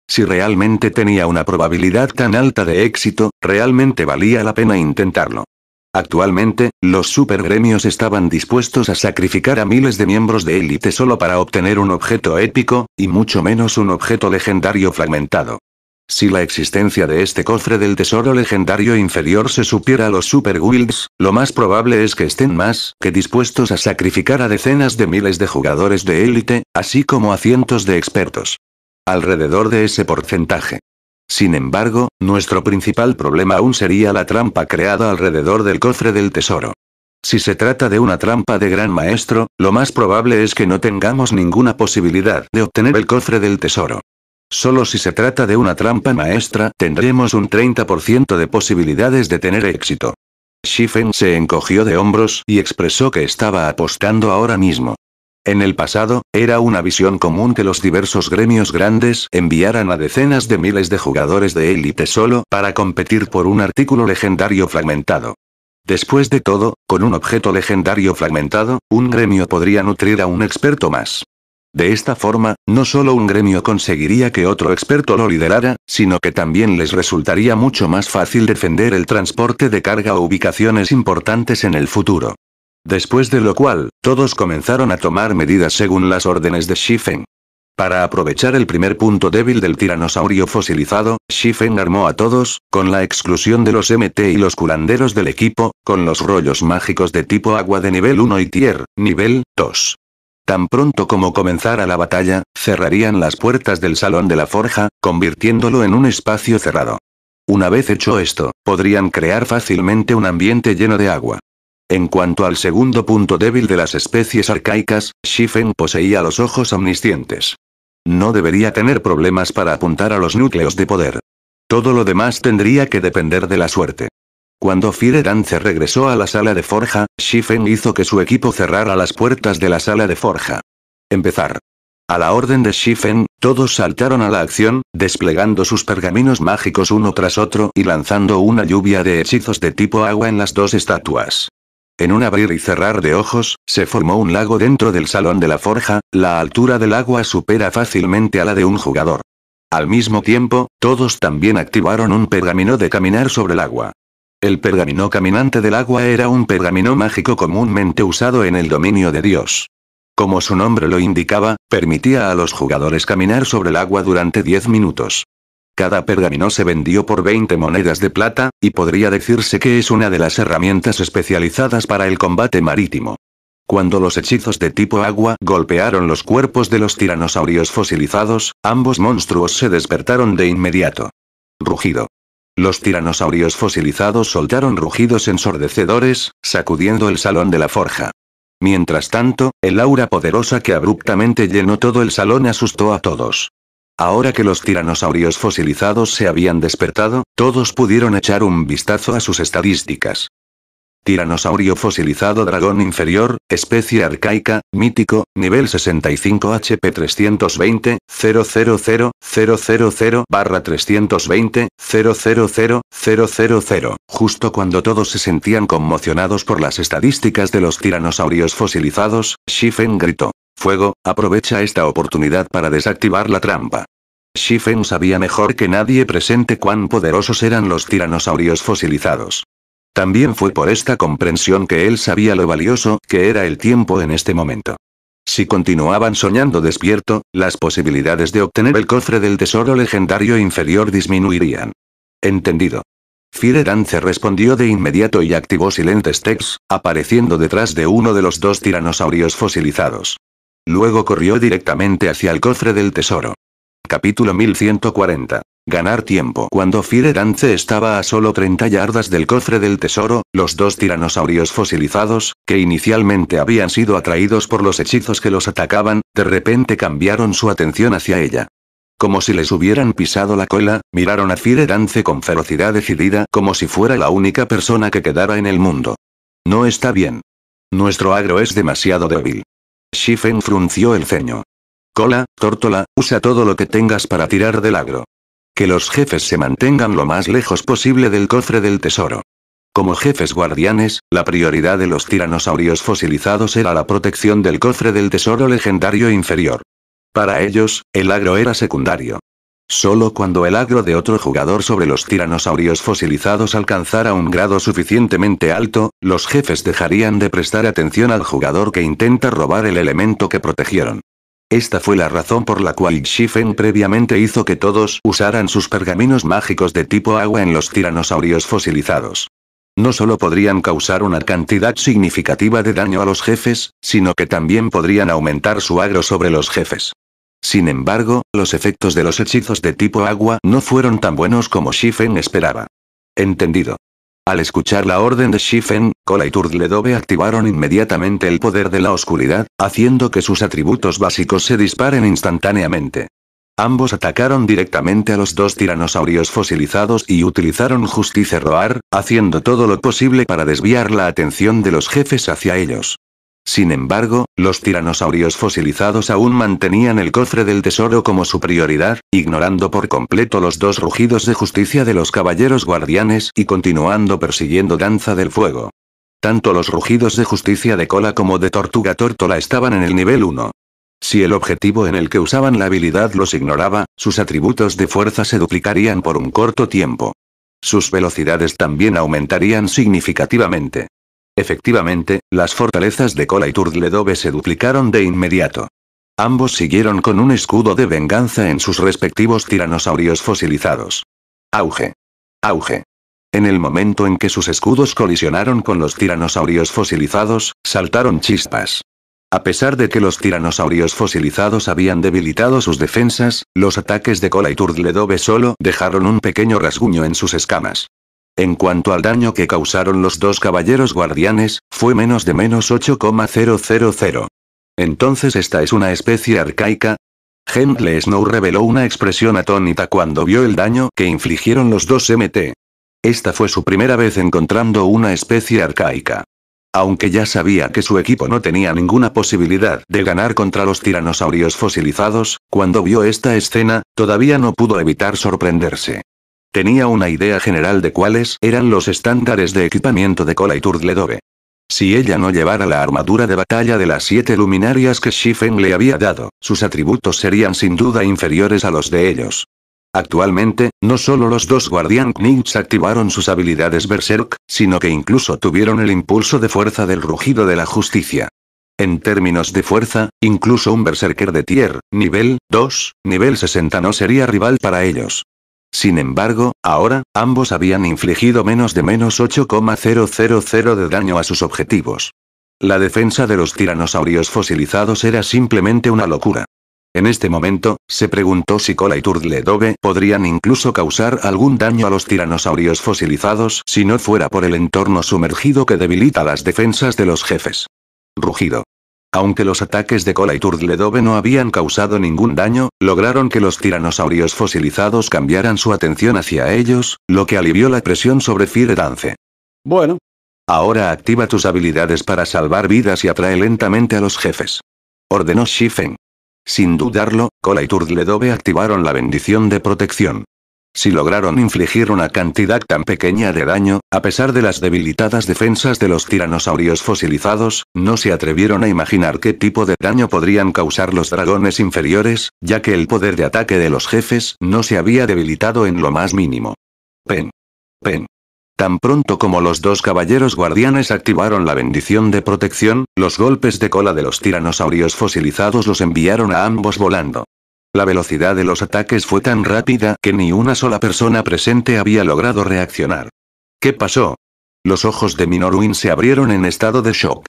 Si realmente tenía una probabilidad tan alta de éxito, realmente valía la pena intentarlo. Actualmente, los supergremios estaban dispuestos a sacrificar a miles de miembros de élite solo para obtener un objeto épico, y mucho menos un objeto legendario fragmentado. Si la existencia de este cofre del tesoro legendario inferior se supiera a los super guilds, lo más probable es que estén más que dispuestos a sacrificar a decenas de miles de jugadores de élite, así como a cientos de expertos. Alrededor de ese porcentaje. Sin embargo, nuestro principal problema aún sería la trampa creada alrededor del cofre del tesoro. Si se trata de una trampa de gran maestro, lo más probable es que no tengamos ninguna posibilidad de obtener el cofre del tesoro. Solo si se trata de una trampa maestra tendremos un 30% de posibilidades de tener éxito. Shifen se encogió de hombros y expresó que estaba apostando ahora mismo. En el pasado, era una visión común que los diversos gremios grandes enviaran a decenas de miles de jugadores de élite solo para competir por un artículo legendario fragmentado. Después de todo, con un objeto legendario fragmentado, un gremio podría nutrir a un experto más. De esta forma, no solo un gremio conseguiría que otro experto lo liderara, sino que también les resultaría mucho más fácil defender el transporte de carga o ubicaciones importantes en el futuro. Después de lo cual, todos comenzaron a tomar medidas según las órdenes de Shifen. Para aprovechar el primer punto débil del tiranosaurio fosilizado, Shifen armó a todos, con la exclusión de los MT y los curanderos del equipo, con los rollos mágicos de tipo agua de nivel 1 y tier, nivel 2. Tan pronto como comenzara la batalla, cerrarían las puertas del salón de la forja, convirtiéndolo en un espacio cerrado. Una vez hecho esto, podrían crear fácilmente un ambiente lleno de agua. En cuanto al segundo punto débil de las especies arcaicas, Shifen poseía los ojos omniscientes. No debería tener problemas para apuntar a los núcleos de poder. Todo lo demás tendría que depender de la suerte. Cuando Firedance regresó a la sala de forja, Shifen hizo que su equipo cerrara las puertas de la sala de forja. Empezar. A la orden de Shifen, todos saltaron a la acción, desplegando sus pergaminos mágicos uno tras otro y lanzando una lluvia de hechizos de tipo agua en las dos estatuas. En un abrir y cerrar de ojos, se formó un lago dentro del salón de la forja, la altura del agua supera fácilmente a la de un jugador. Al mismo tiempo, todos también activaron un pergamino de caminar sobre el agua. El pergamino caminante del agua era un pergamino mágico comúnmente usado en el dominio de Dios. Como su nombre lo indicaba, permitía a los jugadores caminar sobre el agua durante 10 minutos. Cada pergamino se vendió por 20 monedas de plata, y podría decirse que es una de las herramientas especializadas para el combate marítimo. Cuando los hechizos de tipo agua golpearon los cuerpos de los tiranosaurios fosilizados, ambos monstruos se despertaron de inmediato. Rugido. Los tiranosaurios fosilizados soltaron rugidos ensordecedores, sacudiendo el salón de la forja. Mientras tanto, el aura poderosa que abruptamente llenó todo el salón asustó a todos. Ahora que los tiranosaurios fosilizados se habían despertado, todos pudieron echar un vistazo a sus estadísticas. Tiranosaurio fosilizado dragón inferior, especie arcaica, mítico, nivel 65 HP 320, 000-320, 000-000. Justo cuando todos se sentían conmocionados por las estadísticas de los tiranosaurios fosilizados, Shifen gritó. Fuego, aprovecha esta oportunidad para desactivar la trampa. Shifen sabía mejor que nadie presente cuán poderosos eran los tiranosaurios fosilizados. También fue por esta comprensión que él sabía lo valioso que era el tiempo en este momento. Si continuaban soñando despierto, las posibilidades de obtener el cofre del tesoro legendario inferior disminuirían. Entendido. Firedance respondió de inmediato y activó Silent Text, apareciendo detrás de uno de los dos tiranosaurios fosilizados. Luego corrió directamente hacia el cofre del tesoro. Capítulo 1140. Ganar tiempo. Cuando Firedance estaba a solo 30 yardas del cofre del tesoro, los dos tiranosaurios fosilizados, que inicialmente habían sido atraídos por los hechizos que los atacaban, de repente cambiaron su atención hacia ella. Como si les hubieran pisado la cola, miraron a Firedance con ferocidad decidida como si fuera la única persona que quedara en el mundo. No está bien. Nuestro agro es demasiado débil. Shifen frunció el ceño. Cola, tórtola, usa todo lo que tengas para tirar del agro. Que los jefes se mantengan lo más lejos posible del cofre del tesoro. Como jefes guardianes, la prioridad de los tiranosaurios fosilizados era la protección del cofre del tesoro legendario inferior. Para ellos, el agro era secundario. Solo cuando el agro de otro jugador sobre los tiranosaurios fosilizados alcanzara un grado suficientemente alto, los jefes dejarían de prestar atención al jugador que intenta robar el elemento que protegieron. Esta fue la razón por la cual Shifen previamente hizo que todos usaran sus pergaminos mágicos de tipo agua en los tiranosaurios fosilizados. No solo podrían causar una cantidad significativa de daño a los jefes, sino que también podrían aumentar su agro sobre los jefes. Sin embargo, los efectos de los hechizos de tipo agua no fueron tan buenos como Shifen esperaba. Entendido. Al escuchar la orden de Shifen, Cola y Turtledove activaron inmediatamente el poder de la oscuridad, haciendo que sus atributos básicos se disparen instantáneamente. Ambos atacaron directamente a los dos tiranosaurios fosilizados y utilizaron Justice Roar, haciendo todo lo posible para desviar la atención de los jefes hacia ellos. Sin embargo, los tiranosaurios fosilizados aún mantenían el cofre del tesoro como su prioridad, ignorando por completo los dos rugidos de justicia de los caballeros guardianes y continuando persiguiendo Danza del Fuego. Tanto los rugidos de justicia de Cola como de Tortuga Tórtola estaban en el nivel 1. Si el objetivo en el que usaban la habilidad los ignoraba, sus atributos de fuerza se duplicarían por un corto tiempo. Sus velocidades también aumentarían significativamente. Efectivamente, las fortalezas de Cola y Turtledove se duplicaron de inmediato. Ambos siguieron con un escudo de venganza en sus respectivos tiranosaurios fosilizados. Auge. Auge. En el momento en que sus escudos colisionaron con los tiranosaurios fosilizados, saltaron chispas. A pesar de que los tiranosaurios fosilizados habían debilitado sus defensas, los ataques de Cola y Turtledove solo dejaron un pequeño rasguño en sus escamas. En cuanto al daño que causaron los dos caballeros guardianes, fue menos de -8,000. Entonces esta es una especie arcaica. Gentle Snow reveló una expresión atónita cuando vio el daño que infligieron los dos MT. Esta fue su primera vez encontrando una especie arcaica. Aunque ya sabía que su equipo no tenía ninguna posibilidad de ganar contra los tiranosaurios fosilizados, cuando vio esta escena, todavía no pudo evitar sorprenderse. Tenía una idea general de cuáles eran los estándares de equipamiento de Cola y Turtledove. Si ella no llevara la armadura de batalla de las 7 luminarias que Shifen le había dado, sus atributos serían sin duda inferiores a los de ellos. Actualmente, no solo los dos Guardian Knights activaron sus habilidades Berserk, sino que incluso tuvieron el impulso de fuerza del rugido de la justicia. En términos de fuerza, incluso un Berserker de Tier, nivel 2, nivel 60 no sería rival para ellos. Sin embargo, ahora, ambos habían infligido menos de -8,000 de daño a sus objetivos. La defensa de los tiranosaurios fosilizados era simplemente una locura. En este momento, se preguntó si Cola y Turtledove podrían incluso causar algún daño a los tiranosaurios fosilizados si no fuera por el entorno sumergido que debilita las defensas de los jefes. Rugido. Aunque los ataques de Cola y Turtledove no habían causado ningún daño, lograron que los tiranosaurios fosilizados cambiaran su atención hacia ellos, lo que alivió la presión sobre Fire Dance. Bueno. Ahora activa tus habilidades para salvar vidas y atrae lentamente a los jefes. Ordenó Shifen. Sin dudarlo, Cola y Turtledove activaron la bendición de protección. Si lograron infligir una cantidad tan pequeña de daño, a pesar de las debilitadas defensas de los tiranosaurios fosilizados, no se atrevieron a imaginar qué tipo de daño podrían causar los dragones inferiores, ya que el poder de ataque de los jefes no se había debilitado en lo más mínimo. Pen. Pen. Tan pronto como los dos caballeros guardianes activaron la bendición de protección, los golpes de cola de los tiranosaurios fosilizados los enviaron a ambos volando. La velocidad de los ataques fue tan rápida que ni una sola persona presente había logrado reaccionar. ¿Qué pasó? Los ojos de Minoruin se abrieron en estado de shock.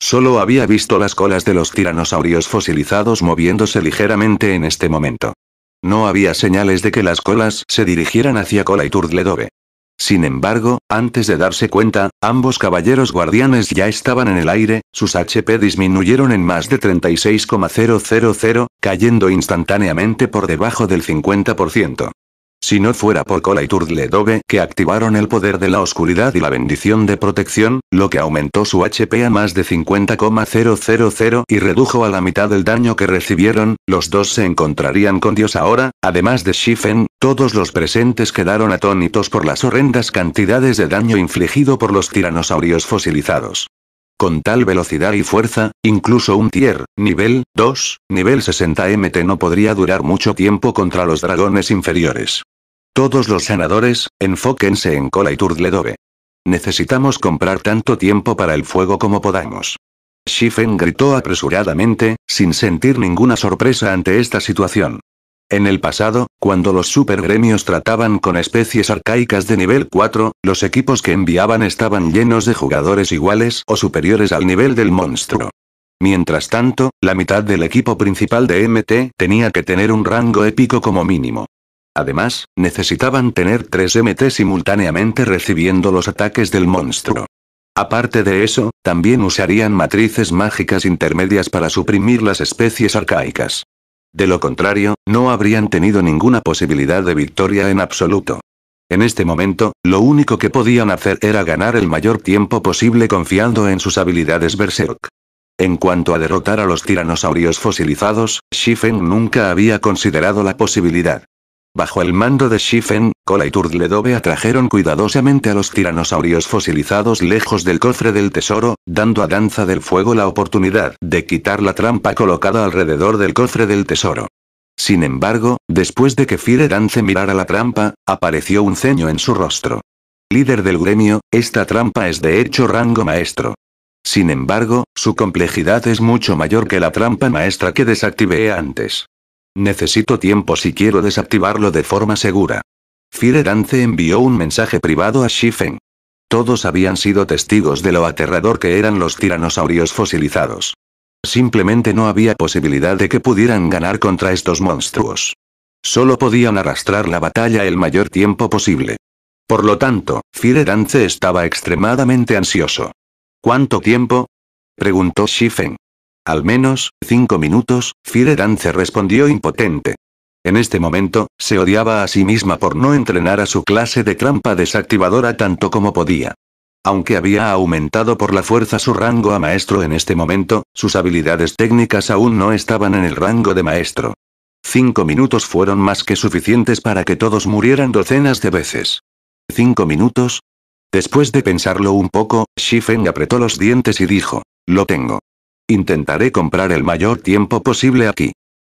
Solo había visto las colas de los tiranosaurios fosilizados moviéndose ligeramente en este momento. No había señales de que las colas se dirigieran hacia Cola y Turtledove. Sin embargo, antes de darse cuenta, ambos caballeros guardianes ya estaban en el aire, sus HP disminuyeron en más de 36,000, cayendo instantáneamente por debajo del 50%. Si no fuera por Cola y Turtledove, que activaron el poder de la oscuridad y la bendición de protección, lo que aumentó su HP a más de 50,000 y redujo a la mitad el daño que recibieron, los dos se encontrarían con Dios ahora. Además de Shifen, todos los presentes quedaron atónitos por las horrendas cantidades de daño infligido por los tiranosaurios fosilizados. Con tal velocidad y fuerza, incluso un tier, nivel 2, nivel 60 MT no podría durar mucho tiempo contra los dragones inferiores. Todos los sanadores, enfóquense en Cola y Turtledove. Necesitamos comprar tanto tiempo para el fuego como podamos. Shifen gritó apresuradamente, sin sentir ninguna sorpresa ante esta situación. En el pasado, cuando los supergremios trataban con especies arcaicas de nivel 4, los equipos que enviaban estaban llenos de jugadores iguales o superiores al nivel del monstruo. Mientras tanto, la mitad del equipo principal de MT tenía que tener un rango épico como mínimo. Además, necesitaban tener 3 MT simultáneamente recibiendo los ataques del monstruo. Aparte de eso, también usarían matrices mágicas intermedias para suprimir las especies arcaicas. De lo contrario, no habrían tenido ninguna posibilidad de victoria en absoluto. En este momento, lo único que podían hacer era ganar el mayor tiempo posible confiando en sus habilidades Berserk. En cuanto a derrotar a los tiranosaurios fosilizados, Shifen nunca había considerado la posibilidad. Bajo el mando de Shifen, Cola y Turdledove atrajeron cuidadosamente a los tiranosaurios fosilizados lejos del cofre del tesoro, dando a Danza del Fuego la oportunidad de quitar la trampa colocada alrededor del cofre del tesoro. Sin embargo, después de que Fire Dance mirara la trampa, apareció un ceño en su rostro. Líder del gremio, esta trampa es de hecho rango maestro. Sin embargo, su complejidad es mucho mayor que la trampa maestra que desactivé antes. Necesito tiempo si quiero desactivarlo de forma segura. Fire Dance envió un mensaje privado a Shifen. Todos habían sido testigos de lo aterrador que eran los tiranosaurios fosilizados. Simplemente no había posibilidad de que pudieran ganar contra estos monstruos. Solo podían arrastrar la batalla el mayor tiempo posible. Por lo tanto, Fire Dance estaba extremadamente ansioso. ¿Cuánto tiempo?, preguntó Shifen. Al menos, 5 minutos, Fire Dance respondió impotente. En este momento, se odiaba a sí misma por no entrenar a su clase de trampa desactivadora tanto como podía. Aunque había aumentado por la fuerza su rango a maestro en este momento, sus habilidades técnicas aún no estaban en el rango de maestro. 5 minutos fueron más que suficientes para que todos murieran docenas de veces. ¿5 minutos? Después de pensarlo un poco, Shifen apretó los dientes y dijo, lo tengo. Intentaré comprar el mayor tiempo posible aquí.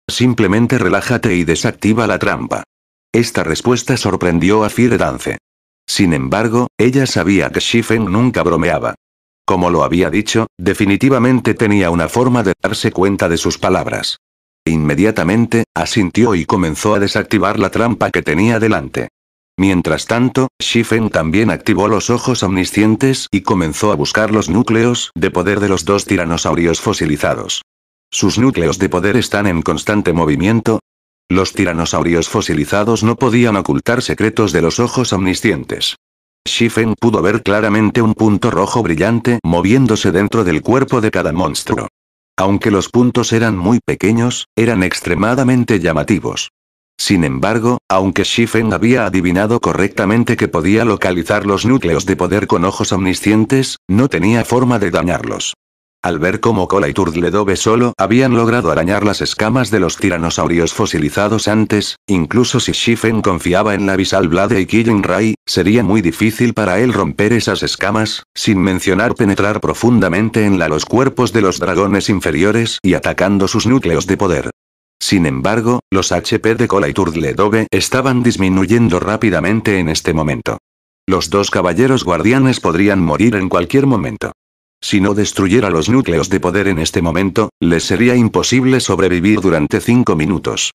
Simplemente relájate y desactiva la trampa. Esta respuesta sorprendió a Fire Dance. Sin embargo, ella sabía que Shifen nunca bromeaba. Como lo había dicho, definitivamente tenía una forma de darse cuenta de sus palabras. Inmediatamente, asintió y comenzó a desactivar la trampa que tenía delante. Mientras tanto, Shifen también activó los ojos omniscientes y comenzó a buscar los núcleos de poder de los 2 tiranosaurios fosilizados. Sus núcleos de poder están en constante movimiento. Los tiranosaurios fosilizados no podían ocultar secretos de los ojos omniscientes. Shifen pudo ver claramente un punto rojo brillante moviéndose dentro del cuerpo de cada monstruo. Aunque los puntos eran muy pequeños, eran extremadamente llamativos. Sin embargo, aunque Shifen había adivinado correctamente que podía localizar los núcleos de poder con ojos omniscientes, no tenía forma de dañarlos. Al ver cómo Cola y Turdledove solo habían logrado arañar las escamas de los tiranosaurios fosilizados antes, incluso si Shifen confiaba en la Visal Blade y Killing Ray, sería muy difícil para él romper esas escamas, sin mencionar penetrar profundamente en los cuerpos de los dragones inferiores y atacando sus núcleos de poder. Sin embargo, los HP de Cola y Turdledove estaban disminuyendo rápidamente en este momento. Los 2 caballeros guardianes podrían morir en cualquier momento. Si no destruyera los núcleos de poder en este momento, les sería imposible sobrevivir durante 5 minutos.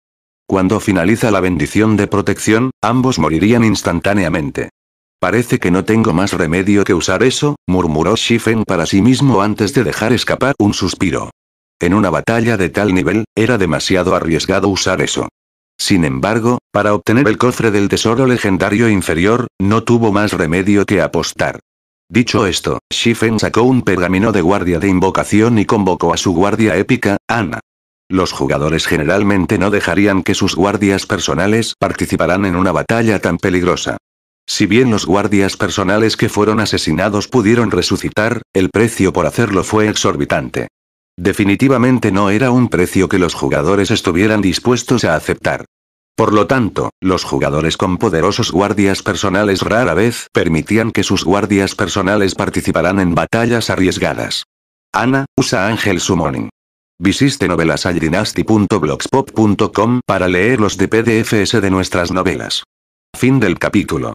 Cuando finaliza la bendición de protección, ambos morirían instantáneamente. Parece que no tengo más remedio que usar eso, murmuró Shifen para sí mismo antes de dejar escapar un suspiro. En una batalla de tal nivel, era demasiado arriesgado usar eso. Sin embargo, para obtener el cofre del tesoro legendario inferior, no tuvo más remedio que apostar. Dicho esto, Shifen sacó un pergamino de guardia de invocación y convocó a su guardia épica, Ana. Los jugadores generalmente no dejarían que sus guardias personales participaran en una batalla tan peligrosa. Si bien los guardias personales que fueron asesinados pudieron resucitar, el precio por hacerlo fue exorbitante. Definitivamente no era un precio que los jugadores estuvieran dispuestos a aceptar. Por lo tanto, los jugadores con poderosos guardias personales rara vez permitían que sus guardias personales participaran en batallas arriesgadas. Ana usa Ángel Summoning. Visite novelasaydynasty.blogspot.com para leer los de PDFs de nuestras novelas. Fin del capítulo.